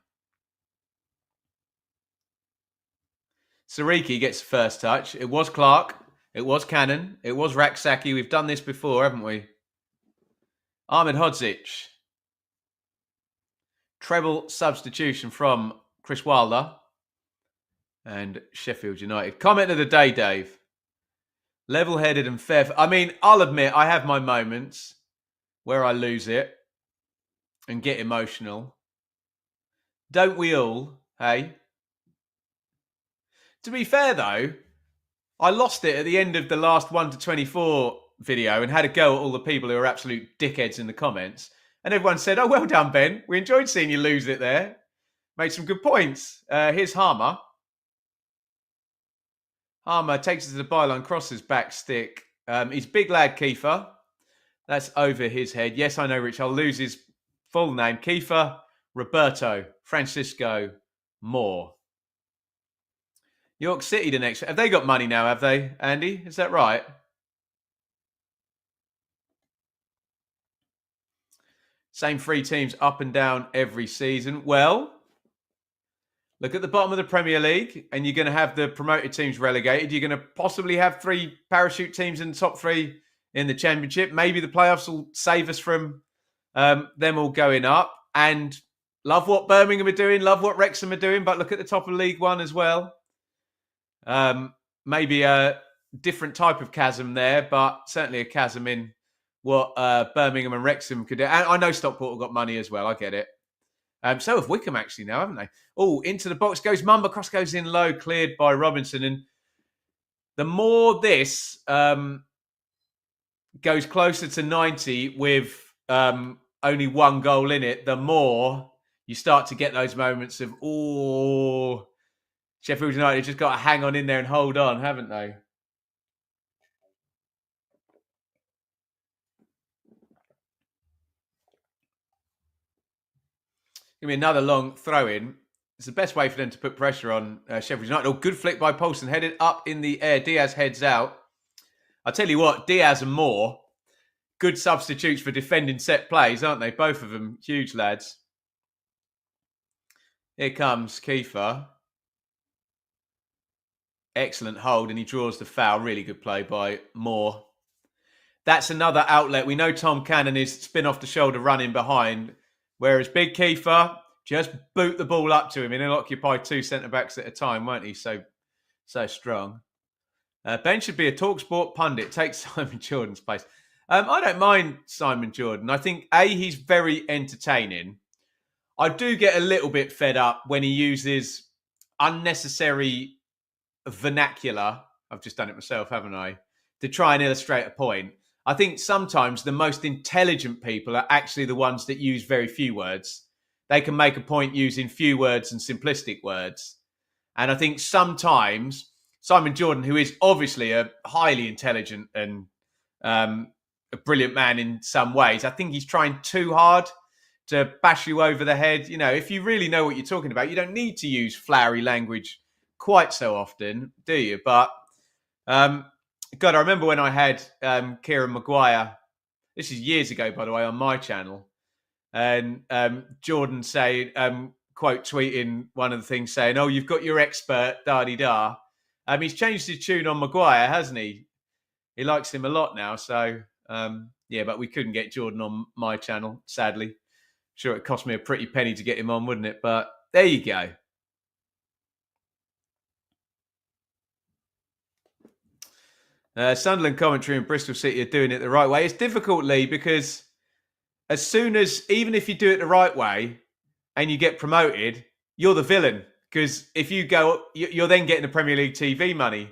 Speaker 1: Sariki gets the first touch. It was Clark. It was Cannon. It was Raksaki. We've done this before, haven't we? Ahmed Hodzic. Treble substitution from Chris Wilder and Sheffield United. Comment of the day, Dave. Level-headed and fair. I mean, I'll admit I have my moments where I lose it and get emotional. Don't we all, hey? To be fair, though, I lost it at the end of the last 1 to 24 video and had a go at all the people who are absolute dickheads in the comments. And everyone said, oh, well done, Ben. We enjoyed seeing you lose it there. Made some good points. Here's Harmer. Harmer takes it to the byline, crosses back stick. He's big lad, Kiefer. That's over his head. Yes, I know, Rich. I'll lose his full name. Kiefer Roberto Francisco Moore. York City the next. Have they got money now, have they, Andy? Is that right? Same 3 teams up and down every season. Well, look at the bottom of the Premier League, and you're going to have the promoted teams relegated. You're going to possibly have 3 parachute teams in the top 3 in the Championship. Maybe the playoffs will save us from them all going up. And love what Birmingham are doing, love what Wrexham are doing, but look at the top of League One as well. Maybe a different type of chasm there, but certainly a chasm in what Birmingham and Wrexham could do. And I know Stockport have got money as well. I get it. So have Wickham actually now, haven't they? Oh, into the box goes Mumba. Cross goes in low, cleared by Robinson. And the more this goes closer to 90 with only 1 goal in it, the more you start to get those moments of, oh, Sheffield United just got to hang on in there and hold on, haven't they? Give me another long throw-in. It's the best way for them to put pressure on Sheffield United. Oh, good flick by Paulson. Headed up in the air. Diaz heads out. I'll tell you what, Diaz and Moore, good substitutes for defending set plays, aren't they? Both of them, huge lads. Here comes Kiefer. Excellent hold, and he draws the foul. Really good play by Moore. That's another outlet. We know Tom Cannon is spin off the shoulder running behind, whereas Big Kiefer just boot the ball up to him, and he'll occupy 2 centre-backs at a time, won't he? So strong. Ben should be a TalkSport pundit. Take Simon Jordan's place. I don't mind Simon Jordan. I think, A, he's very entertaining. I do get a little bit fed up when he uses unnecessary vernacular. I've just done it myself, haven't I? To try and illustrate a point. I think sometimes the most intelligent people are actually the ones that use very few words. They can make a point using few words and simplistic words. And I think sometimes Simon Jordan, who is obviously a highly intelligent and a brilliant man in some ways, I think he's trying too hard to bash you over the head. You know, if you really know what you're talking about, you don't need to use flowery language quite so often, do you? But God, I remember when I had Kieran Maguire, this is years ago, by the way, on my channel, and Jordan saying, quote, tweeting one of the things saying, oh, you've got your expert, da-de-da. He's changed his tune on Maguire, hasn't he? He likes him a lot now. So, yeah, but we couldn't get Jordan on my channel, sadly. Sure, it cost me a pretty penny to get him on, wouldn't it? But there you go. Sunderland commentary and Bristol City are doing it the right way. It's difficult, Lee, because as soon as, even if you do it the right way and you get promoted, you're the villain. Because if you go, you're then getting the Premier League TV money,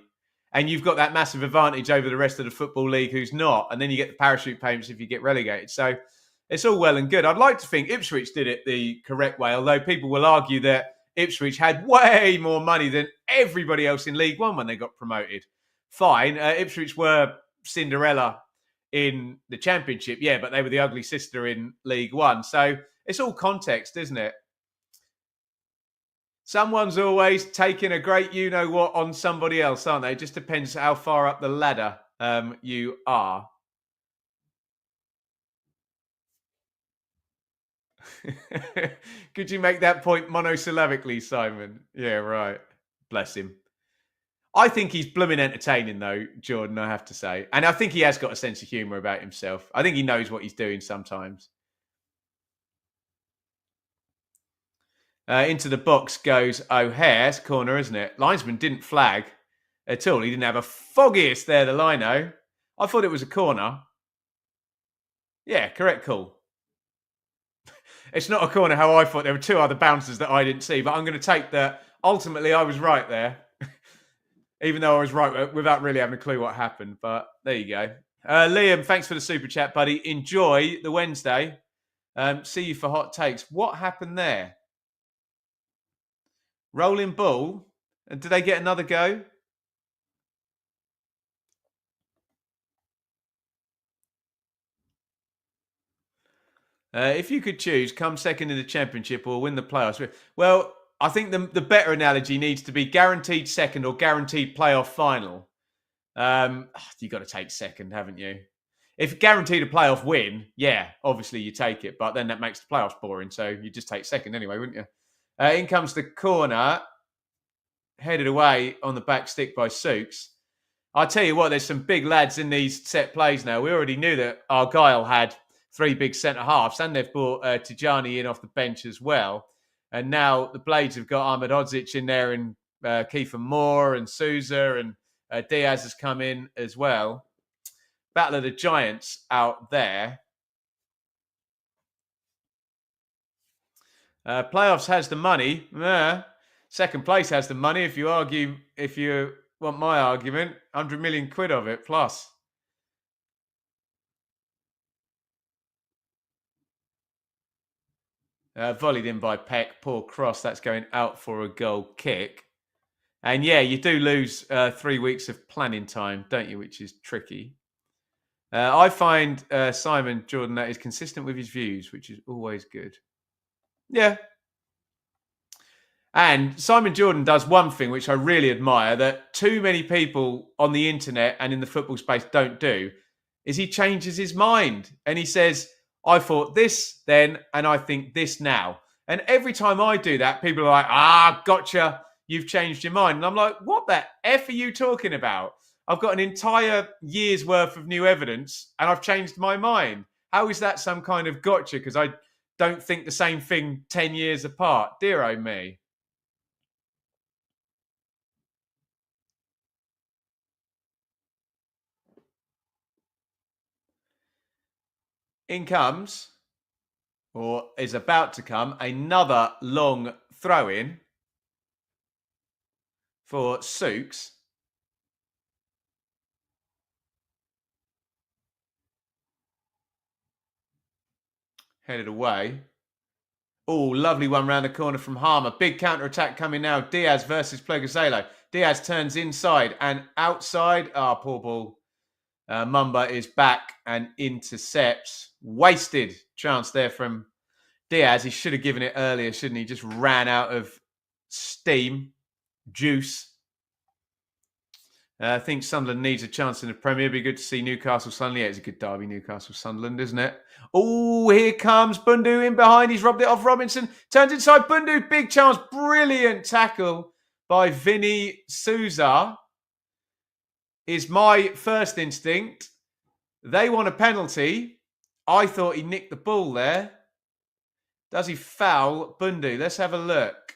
Speaker 1: and you've got that massive advantage over the rest of the Football League who's not. And then you get the parachute payments if you get relegated. So it's all well and good. I'd like to think Ipswich did it the correct way, although people will argue that Ipswich had way more money than everybody else in League One when they got promoted. Fine. Ipswich were Cinderella in the Championship, yeah, but they were the ugly sister in League One. So it's all context, isn't it? Someone's always taking a great you-know-what on somebody else, aren't they? It just depends how far up the ladder you are. Could you make that point monosyllabically, Simon? Yeah, right. Bless him. I think he's blooming entertaining, though, Jordan, I have to say. And I think he has got a sense of humour about himself. I think he knows what he's doing sometimes. Into the box goes O'Hare. It's a corner, isn't it? Linesman didn't flag at all. He didn't have a foggiest there, the lino. I thought it was a corner. Yeah, correct call. It's not a corner how I thought. There were two other bounces that I didn't see, but I'm going to take that. Ultimately, I was right there. Even though I was right without really having a clue what happened. But there you go. Liam, thanks for the super chat, buddy. Enjoy the Wednesday. See you for hot takes. What happened there? Rolling ball. Did they get another go? If you could choose, come second in the championship or win the playoffs. Well, I think the better analogy needs to be guaranteed second or guaranteed playoff final. You got to take second, haven't you? If guaranteed a playoff win, yeah, obviously you take it, but then that makes the playoffs boring. So you just take second anyway, wouldn't you? In comes the corner, headed away on the back stick by Souks. I tell you what, there's some big lads in these set plays now. We already knew that Argyle had three big centre halves, and they've brought Tijani in off the bench as well. And now the Blades have got Ahmed Odzic in there, and Kiefer Moore and Sousa, and Diaz has come in as well. Battle of the Giants out there. Playoffs has the money. Second place has the money. If you want my argument, 100 million quid of it plus. Volleyed in by Peck. Poor cross. That's going out for a goal kick. And yeah, you do lose 3 weeks of planning time, don't you? Which is tricky. I find Simon Jordan that is consistent with his views, which is always good. Yeah. And Simon Jordan does one thing which I really admire that too many people on the internet and in the football space don't do, is he changes his mind. And he says, I thought this then, and I think this now. And every time I do that, people are like, gotcha, you've changed your mind. And I'm like, what the F are you talking about? I've got an entire year's worth of new evidence and I've changed my mind. How is that some kind of gotcha? Because I don't think the same thing 10 years apart. Dear oh me. In comes, or is about to come, another long throw-in for Souks. Headed away. Oh, lovely one round the corner from Harmer. Big counter-attack coming now. Diaz versus Plegazelo. Diaz turns inside and outside. Poor ball. Mumba is back and intercepts. Wasted chance there from Diaz. He should have given it earlier, shouldn't he? Just ran out of steam, juice. I think Sunderland needs a chance in the Premier. It'd be good to see Newcastle Sunderland. Yeah, it's a good derby, Newcastle Sunderland, isn't it? Oh, here comes Bundu in behind. He's robbed it off Robinson. Turns inside. Bundu, big chance. Brilliant tackle by Vinny Sousa. Is my first instinct. They want a penalty. I thought he nicked the ball there. Does he foul Bundu? Let's have a look.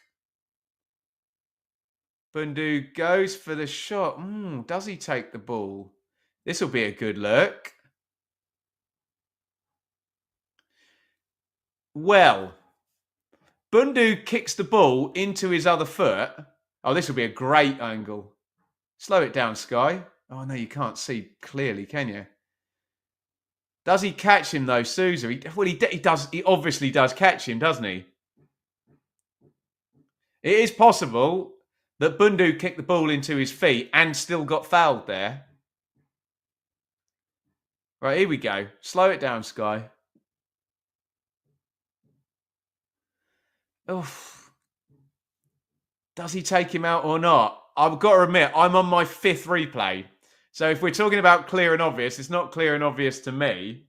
Speaker 1: Bundu goes for the shot. Does he take the ball? This will be a good look. Well, Bundu kicks the ball into his other foot. Oh, this will be a great angle. Slow it down, Sky. Oh, no, you can't see clearly, can you? Does he catch him, though, Sousa? He does. He obviously does catch him, doesn't he? It is possible that Bundu kicked the ball into his feet and still got fouled there. Right, here we go. Slow it down, Sky. Oof. Does he take him out or not? I've got to admit, I'm on my 5th replay. So if we're talking about clear and obvious, it's not clear and obvious to me.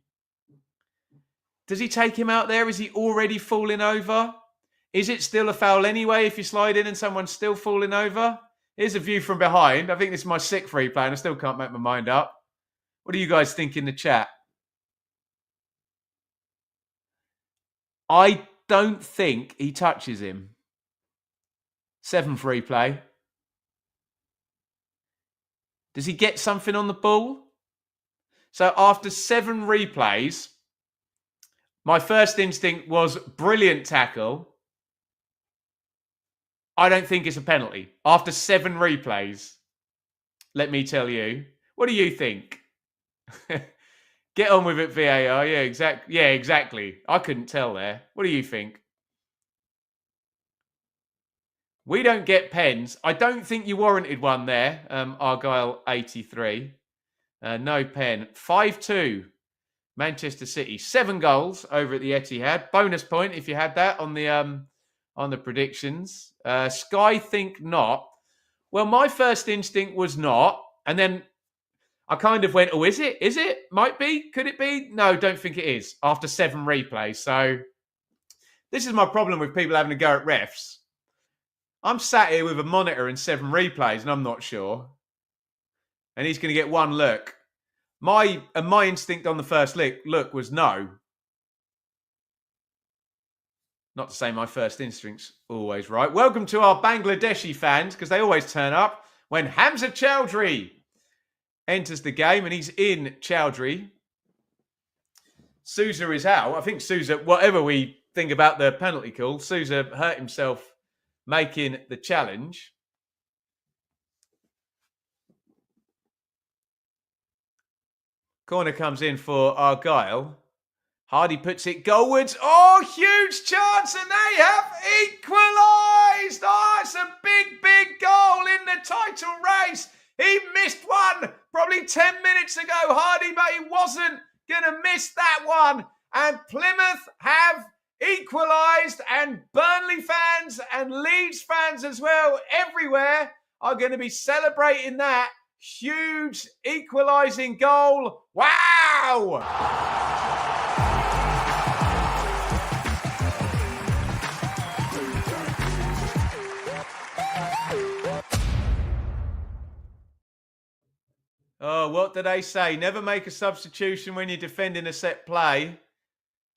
Speaker 1: Does he take him out there? Is he already falling over? Is it still a foul anyway if you slide in and someone's still falling over? Here's a view from behind. I think this is my 6th replay and I still can't make my mind up. What do you guys think in the chat? I don't think he touches him. 7th replay. Does he get something on the ball? So after 7 replays, my first instinct was brilliant tackle. I don't think it's a penalty. After 7 replays, let me tell you. What do you think? Get on with it, VAR. Yeah, exactly. I couldn't tell there. What do you think? We don't get pens. I don't think you warranted one there, Argyle 83. No pen. 5-2, Manchester City. 7 goals over at the Etihad. Bonus point if you had that on the predictions. Sky think not. Well, my first instinct was not, and then I kind of went, oh, is it? Is it? Might be? Could it be? No, don't think it is. After 7 replays. So this is my problem with people having to go at refs. I'm sat here with a monitor and 7 replays, and I'm not sure. And he's going to get 1 look. My instinct on the first look was no. Not to say my first instinct's always right. Welcome to our Bangladeshi fans, because they always turn up when Hamza Chowdhury enters the game, and he's in Chowdhury. Sousa is out. I think Sousa, whatever we think about the penalty call, Sousa hurt himself making the challenge. Corner comes in for Argyle. Hardy puts it goalwards. Oh, huge chance, and they have equalised. Oh, it's a big, big goal in the title race. He missed one probably 10 minutes ago, Hardy, but he wasn't going to miss that one. And Plymouth have equalised, and Burnley fans and Leeds fans as well, everywhere, are going to be celebrating that huge equalising goal. Wow! Oh, what do they say? Never make a substitution when you're defending a set play.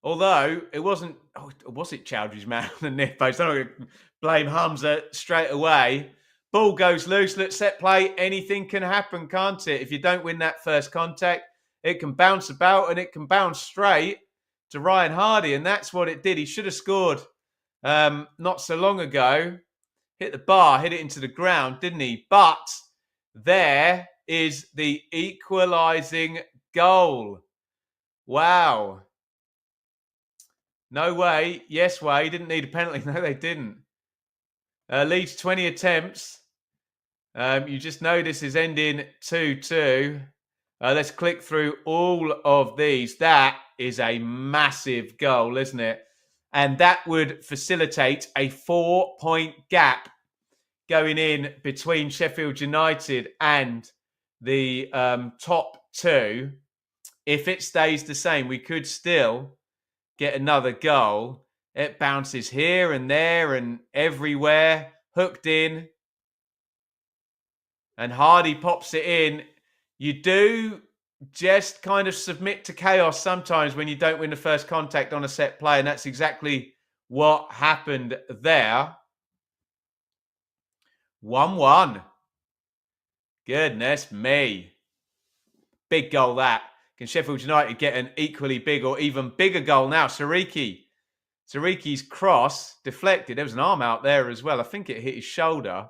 Speaker 1: Although, it wasn't... Oh, was it Chowdhury's man on the near post? I'm not going to blame Hamza straight away. Ball goes loose. Look, set play. Anything can happen, can't it? If you don't win that first contact, it can bounce about, and it can bounce straight to Ryan Hardy. And that's what it did. He should have scored not so long ago. Hit the bar, hit it into the ground, didn't he? But there is the equalising goal. Wow. No way. Yes way. Didn't need a penalty. No, they didn't. Leeds 20 attempts. You just know this is ending 2-2. Let's click through all of these. That is a massive goal, isn't it? And that would facilitate a 4-point gap going in between Sheffield United and the top 2. If it stays the same, we could still get another goal. It bounces here and there and everywhere. Hooked in. And Hardy pops it in. You do just kind of submit to chaos sometimes when you don't win the first contact on a set play. And that's exactly what happened there. 1-1. Goodness me. Big goal that. Can Sheffield United get an equally big or even bigger goal now? Sariki's cross deflected. There was an arm out there as well. I think it hit his shoulder.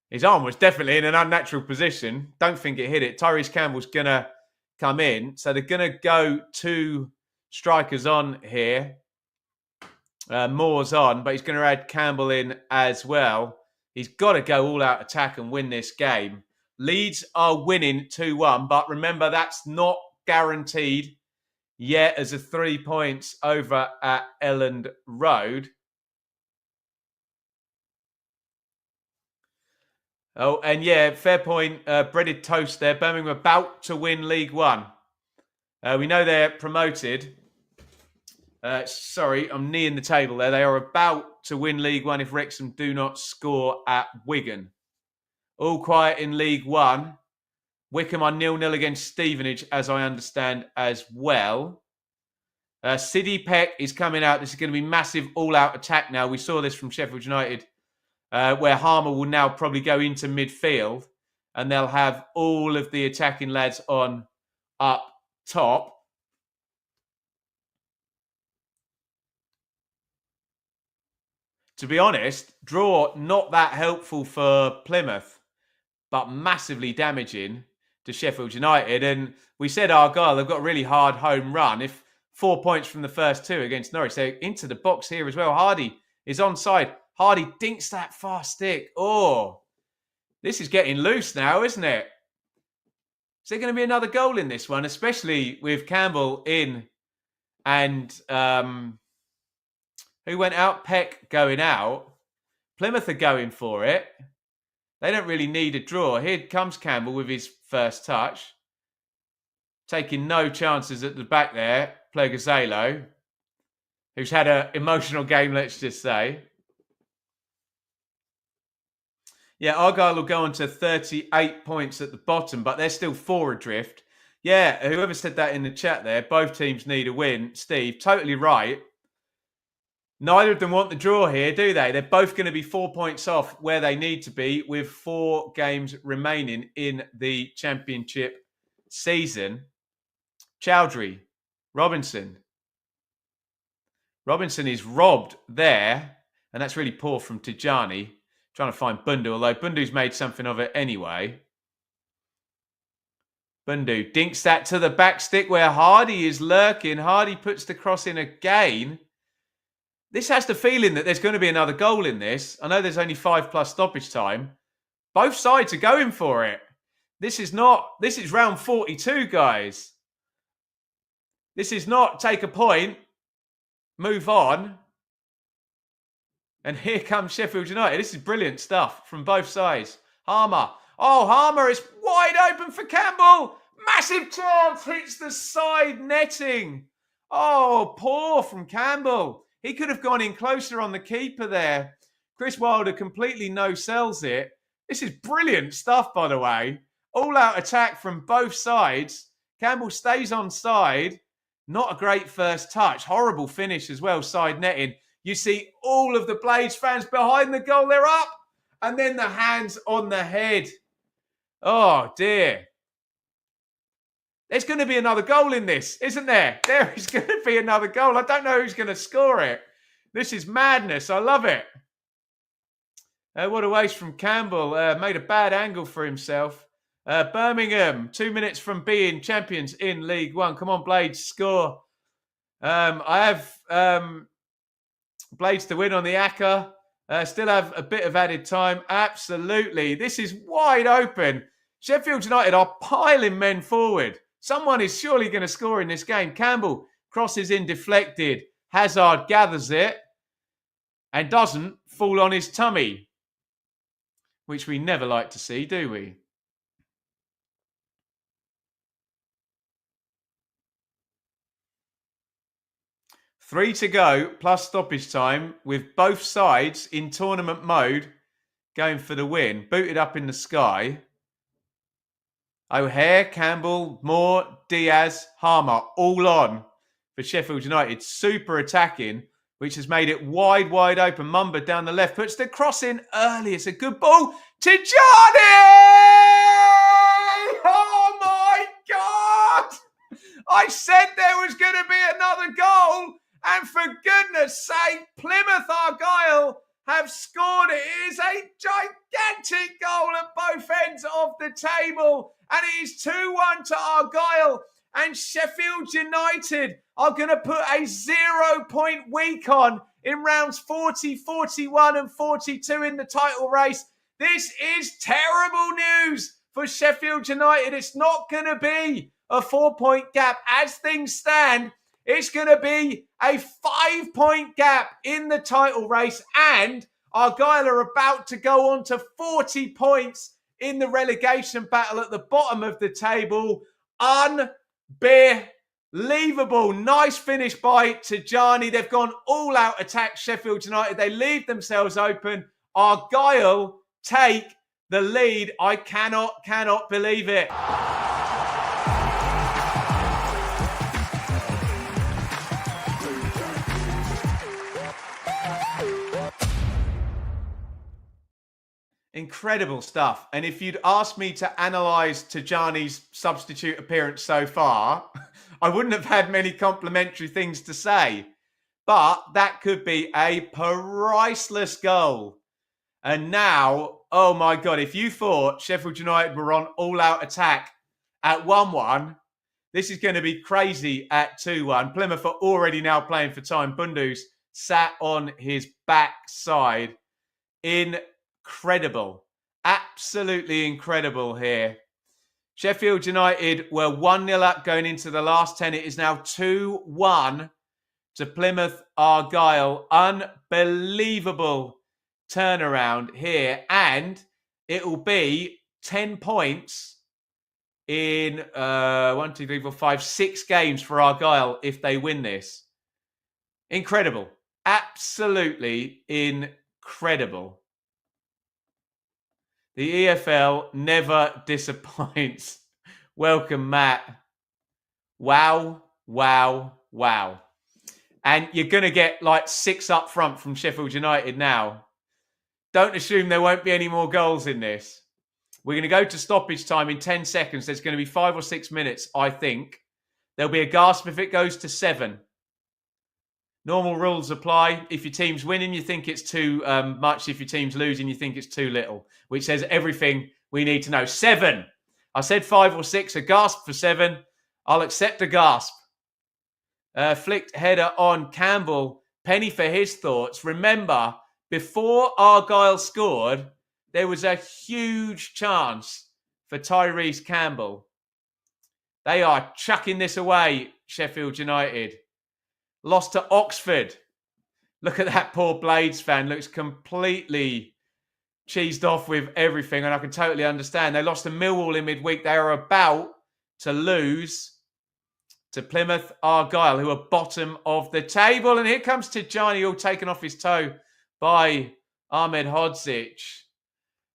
Speaker 1: His arm was definitely in an unnatural position. Don't think it hit it. Tyrese Campbell's going to come in. So they're going to go 2 strikers on here. Moore's on, but he's going to add Campbell in as well. He's got to go all-out attack and win this game. Leeds are winning 2-1, but remember, that's not guaranteed yet as a 3 points over at Elland Road. Oh, and yeah, fair point. Breaded toast there. Birmingham about to win League One. We know they're promoted. Sorry, I'm kneeing the table there. They are about to win League One if Wrexham do not score at Wigan. All quiet in League One. Wycombe are 0-0 against Stevenage, as I understand as well. Siddy Peck is coming out. This is going to be massive all-out attack now. We saw this from Sheffield United where Harmer will now probably go into midfield and they'll have all of the attacking lads on up top. To be honest, draw not that helpful for Plymouth, but massively damaging to Sheffield United. And we said Argyle, they've got a really hard home run. If 4 points from the first two against Norwich, they're into the box here as well. Hardy is onside. Hardy dinks that far stick. Oh, this is getting loose now, isn't it? Is there going to be another goal in this one, especially with Campbell in and who went out? Peck going out. Plymouth are going for it. They don't really need a draw. Here comes Campbell with his first touch. Taking no chances at the back there. Plegazalo, who's had an emotional game, let's just say. Yeah, Argyle will go on to 38 points at the bottom, but they're still 4 adrift. Yeah, whoever said that in the chat there, both teams need a win. Steve, totally right. Neither of them want the draw here, do they? They're both going to be 4 points off where they need to be with 4 games remaining in the championship season. Chowdhury, Robinson. Robinson is robbed there, and that's really poor from Tijani. Trying to find Bundu, although Bundu's made something of it anyway. Bundu dinks that to the back stick where Hardy is lurking. Hardy puts the cross in again. This has the feeling that there's going to be another goal in this. I know there's only 5+ stoppage time. Both sides are going for it. This is round 42, guys. This is not take a point, move on. And here comes Sheffield United. This is brilliant stuff from both sides. Harmer. Oh, Harmer is wide open for Campbell. Massive chance. Hits the side netting. Oh, poor from Campbell. He could have gone in closer on the keeper there. Chris Wilder completely no-sells it. This is brilliant stuff, by the way. All-out attack from both sides. Campbell stays on side. Not a great first touch. Horrible finish as well, side netting. You see all of the Blades fans behind the goal. They're up. And then the hands on the head. Oh, dear. There's going to be another goal in this, isn't there? There is going to be another goal. I don't know who's going to score it. This is madness. I love it. What a waste from Campbell. Made a bad angle for himself. Birmingham, 2 minutes from being champions in League One. Come on, Blades, score. I have Blades to win on the Acker. Still have a bit of added time. Absolutely. This is wide open. Sheffield United are piling men forward. Someone is surely going to score in this game. Campbell crosses in deflected. Hazard gathers it and doesn't fall on his tummy, which we never like to see, do we? Three to go, plus stoppage time, with both sides in tournament mode going for the win. Booted up in the sky. O'Hare, Campbell, Moore, Diaz, Harmer, all on for Sheffield United. Super attacking, which has made it wide open. Mumba down the left, puts the cross in early. It's a good ball to Johnny! Oh my God! I said there was going to be another goal. And for goodness sake, Plymouth Argyle have scored. It is a gigantic goal at both ends of the table. And it is 2-1 to Argyle. And Sheffield United are going to put a 0-point week on in rounds 40, 41 and 42 in the title race. This is terrible news for Sheffield United. It's not going to be a 4-point gap as things stand. It's going to be a 5-point gap in the title race, and Argyle are about to go on to 40 points in the relegation battle at the bottom of the table. Unbelievable. Nice finish by Tijani. They've gone all out attack Sheffield United. They leave themselves open. Argyle take the lead. I cannot believe it. Incredible stuff. And if you'd asked me to analyse Tijani's substitute appearance so far, I wouldn't have had many complimentary things to say. But that could be a priceless goal. And now, oh my God, if you thought Sheffield United were on all-out attack at 1-1, this is going to be crazy at 2-1. Plymouth are already now playing for time. Bundu's sat on his backside. Incredible. Absolutely incredible here. Sheffield United were 1-0 up going into the last 10. It is now 2-1 to Plymouth Argyle. Unbelievable turnaround here. And it will be 10 points in 1, 2, 3, 4, 5, 6 games for Argyle if they win this. Incredible. Absolutely incredible. The EFL never disappoints. Welcome, Matt. Wow, wow, wow. And you're going to get like 6 up front from Sheffield United now. Don't assume there won't be any more goals in this. We're going to go to stoppage time in 10 seconds. There's going to be 5 or 6 minutes, I think. There'll be a gasp if it goes to 7. Normal rules apply. If your team's winning, you think it's too much. If your team's losing, you think it's too little, which says everything we need to know. 7. I said 5 or 6. A gasp for 7. I'll accept a gasp. Flicked header on Campbell. Penny for his thoughts. Remember, before Argyle scored, there was a huge chance for Tyrese Campbell. They are chucking this away, Sheffield United. Lost to Oxford. Look at that poor Blades fan. Looks completely cheesed off with everything, and I can totally understand. They lost to Millwall in midweek. They are about to lose to Plymouth Argyle, who are bottom of the table. And here comes Tijani, all taken off his toe by Ahmed Hodzic.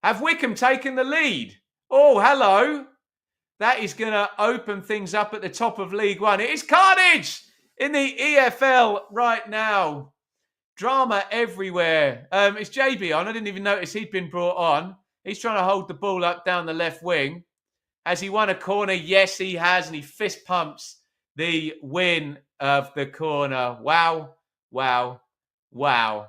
Speaker 1: Have Wickham taken the lead? Oh, hello. That is going to open things up at the top of League One. It is carnage in the EFL right now. Drama everywhere. It's JB on. I didn't even notice he'd been brought on. He's trying to hold the ball up down the left wing. Has he won a corner? Yes, he has. And he fist pumps the win of the corner. Wow, wow, wow.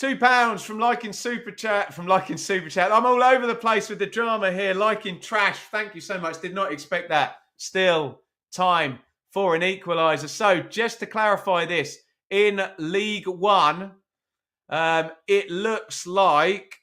Speaker 1: £2 from liking Super Chat. I'm all over the place with the drama here. Liking trash. Thank you so much. Did not expect that. Still time for an equalizer. So just to clarify this, in League One, it looks like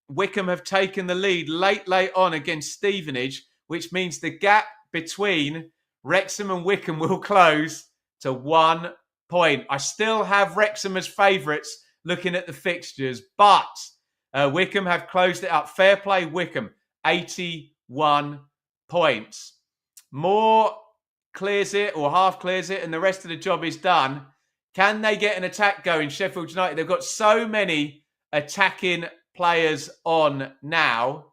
Speaker 1: Wickham have taken the lead late on against Stevenage, which means the gap between Wrexham and Wickham will close to 1 point. I still have Wrexham as favourites looking at the fixtures, but Wickham have closed it up. Fair play, Wickham, 81 points. Moore clears it or half clears it and the rest of the job is done. Can they get an attack going? Sheffield United, they've got so many attacking players on now,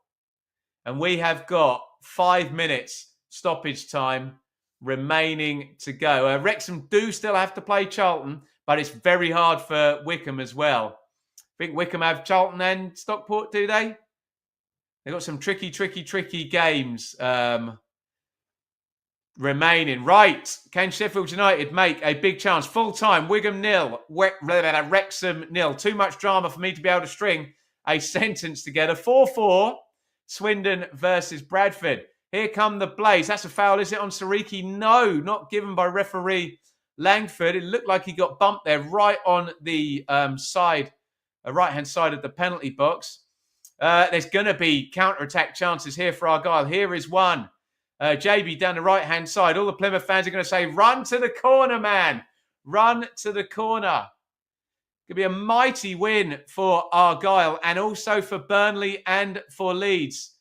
Speaker 1: and we have got 5 minutes stoppage time remaining to go. Wrexham do still have to play Charlton, but it's very hard for Wickham as well. I think Wickham have Charlton and Stockport, do they? They've got some tricky games remaining. Right. Can Sheffield United make a big chance? Full time. Wigan 0. Wrexham 0. Too much drama for me to be able to string a sentence together. 4-4. Swindon versus Bradford. Here come the Blaze. That's a foul. Is it on Sariki? No, not given by referee Langford. It looked like he got bumped there right on the right-hand side of the penalty box. There's going to be counter-attack chances here for Argyle. Here is one. JB down the right-hand side. All the Plymouth fans are going to say, run to the corner, man. Run to the corner. Could be a mighty win for Argyle and also for Burnley and for Leeds.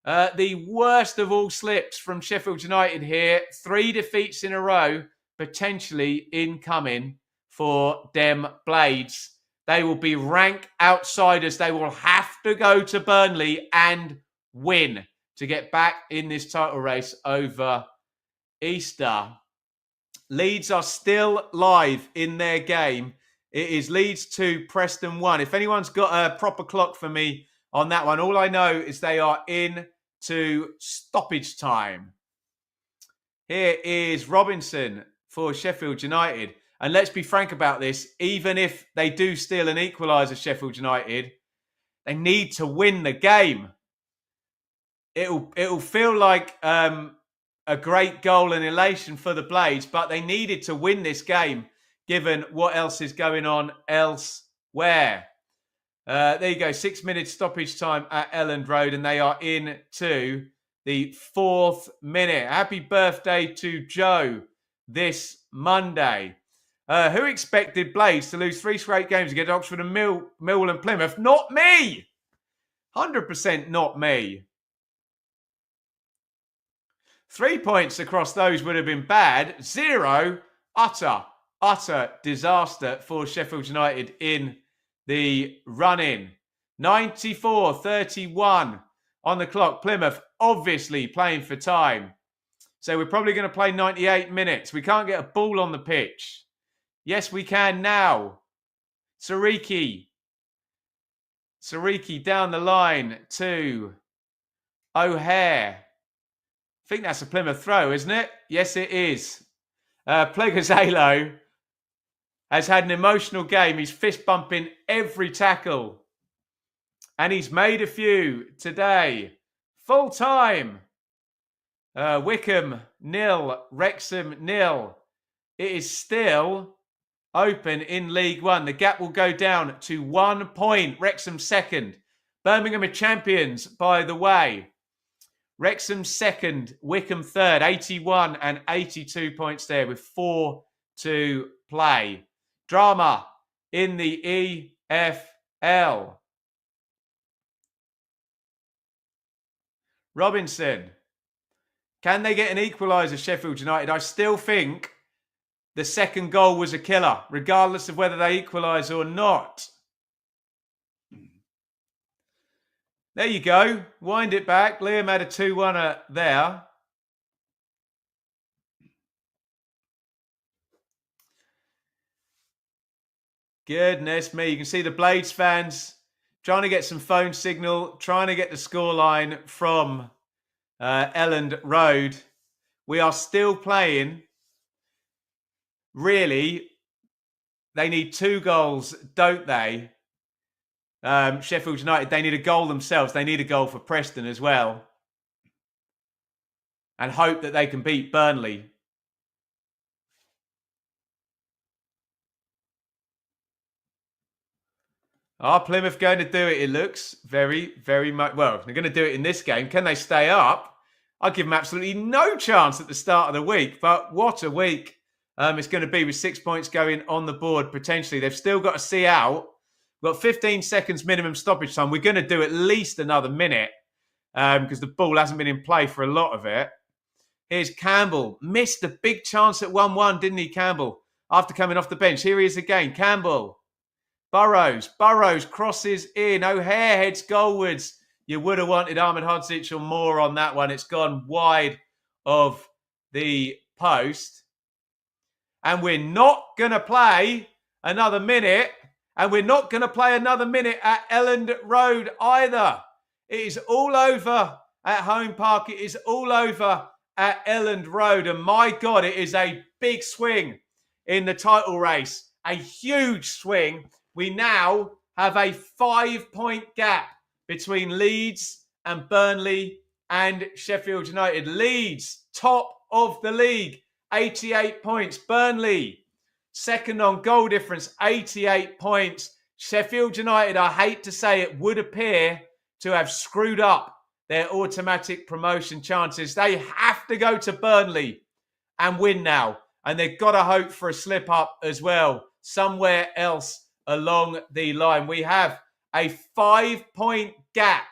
Speaker 1: The worst of all slips from Sheffield United here. 3 defeats in a row, potentially incoming for them Blades. They will be rank outsiders. They will have to go to Burnley and win to get back in this title race over Easter. Leeds are still live in their game. It is Leeds 2, Preston 1. If anyone's got a proper clock for me on that one, all I know is they are in to stoppage time. Here is Robinson for Sheffield United. And let's be frank about this. Even if they do steal an equaliser, Sheffield United, they need to win the game. It'll feel like a great goal and elation for the Blades, but they needed to win this game given what else is going on elsewhere. There you go, 6 minutes stoppage time at Elland Road, and they are in to the 4th minute. Happy birthday to Joe this Monday. Who expected Blades to lose 3 straight games against Oxford and Millwall and Plymouth? Not me! 100% not me. 3 points across those would have been bad. 0, utter disaster for Sheffield United in the run-in. 94-31 on the clock. Plymouth obviously playing for time. So we're probably going to play 98 minutes. We can't get a ball on the pitch. Yes, we can now. Sariki down the line to O'Hare. I think that's a Plymouth throw, isn't it? Yes, it is. Plegazalo has had an emotional game. He's fist bumping every tackle. And he's made a few today. Full time. Wickham 0, Wrexham 0. It is still open in League One. The gap will go down to 1 point. Wrexham second. Birmingham are champions, by the way. Wrexham second, Wickham third, 81 and 82 points there with 4 to play. Drama in the EFL. Robinson. Can they get an equaliser, Sheffield United? I still think the second goal was a killer, regardless of whether they equalise or not. There you go. Wind it back. Liam had a 2-1 there. Goodness me. You can see the Blades fans trying to get some phone signal, trying to get the scoreline from Elland Road. We are still playing. Really, they need 2 goals, don't they? Sheffield United, they need a goal themselves. They need a goal for Preston as well. And hope that they can beat Burnley. Are Plymouth going to do it? It looks very, very much. Well, they're going to do it in this game. Can they stay up? I'll give them absolutely no chance at the start of the week. But what a week it's going to be with 6 points going on the board potentially. They've still got to see out. We've got 15 seconds minimum stoppage time. We're going to do at least another minute because the ball hasn't been in play for a lot of it. Here's Campbell. Missed a big chance at 1-1, didn't he, Campbell? After coming off the bench. Here he is again. Campbell. Burrows crosses in. O'Hare heads goalwards. You would have wanted Ahmed Hodzic or more on that one. It's gone wide of the post. And we're not going to play another minute. And we're not going to play another minute at Elland Road either. It is all over at Home Park. It is all over at Elland Road. And my God, it is a big swing in the title race. A huge swing. We now have a 5-point gap between Leeds and Burnley and Sheffield United. Leeds, top of the league, 88 points. Burnley, second on goal difference, 88 points. Sheffield United, I hate to say it, would appear to have screwed up their automatic promotion chances. They have to go to Burnley and win now. And they've got to hope for a slip up as well, somewhere else along the line. We have a 5-point gap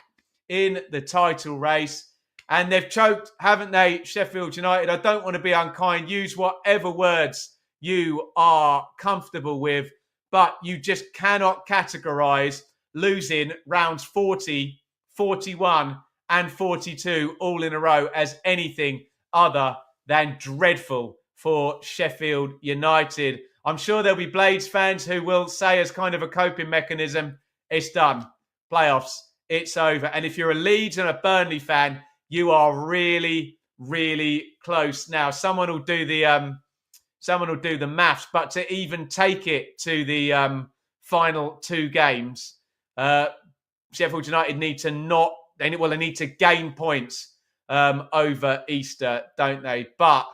Speaker 1: in the title race. And they've choked, haven't they, Sheffield United? I don't want to be unkind. Use whatever words you are comfortable with. But you just cannot categorise losing rounds 40, 41 and 42 all in a row as anything other than dreadful for Sheffield United. I'm sure there'll be Blades fans who will say as kind of a coping mechanism, it's done. Playoffs, it's over. And if you're a Leeds and a Burnley fan, you are really, really close. Now, someone will do the maths, but to even take it to the final 2 games, Sheffield United need to gain points over Easter, don't they? But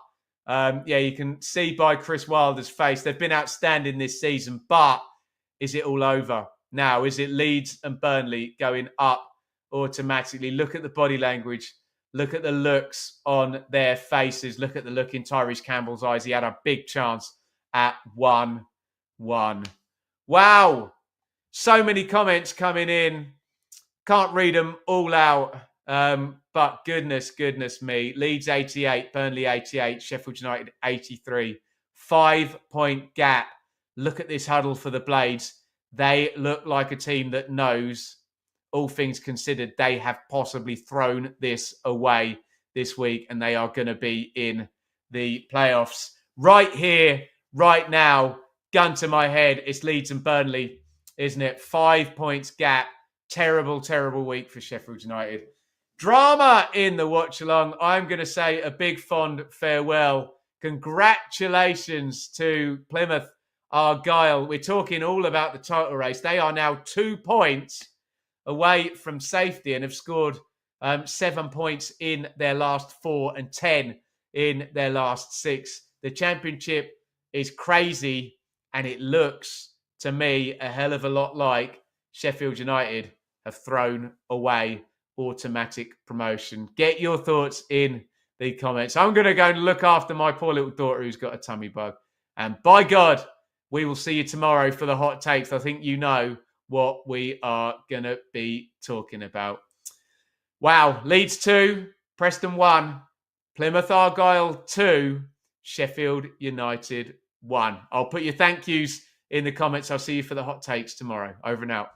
Speaker 1: you can see by Chris Wilder's face, they've been outstanding this season, but is it all over now? Is it Leeds and Burnley going up automatically? Look at the body language. Look at the looks on their faces. Look at the look in Tyrese Campbell's eyes. He had a big chance at 1-1. Wow. So many comments coming in. Can't read them all out. But goodness me. Leeds 88, Burnley 88, Sheffield United 83. 5-point gap. Look at this huddle for the Blades. They look like a team that knows, all things considered, they have possibly thrown this away this week and they are going to be in the playoffs. Right here, right now, gun to my head, it's Leeds and Burnley, isn't it? 5 points gap. Terrible, terrible week for Sheffield United. Drama in the watch-along. I'm going to say a big fond farewell. Congratulations to Plymouth Argyle. We're talking all about the title race. They are now 2 points away from safety and have scored 7 points in their last 4 and 10 in their last 6. The championship is crazy and it looks to me a hell of a lot like Sheffield United have thrown away automatic promotion. Get your thoughts in the comments. I'm going to go and look after my poor little daughter who's got a tummy bug. And by God, we will see you tomorrow for the hot takes. I think you know what we are going to be talking about. Wow. Leeds 2, Preston 1, Plymouth Argyle 2, Sheffield United 1. I'll put your thank yous in the comments. I'll see you for the hot takes tomorrow. Over and out.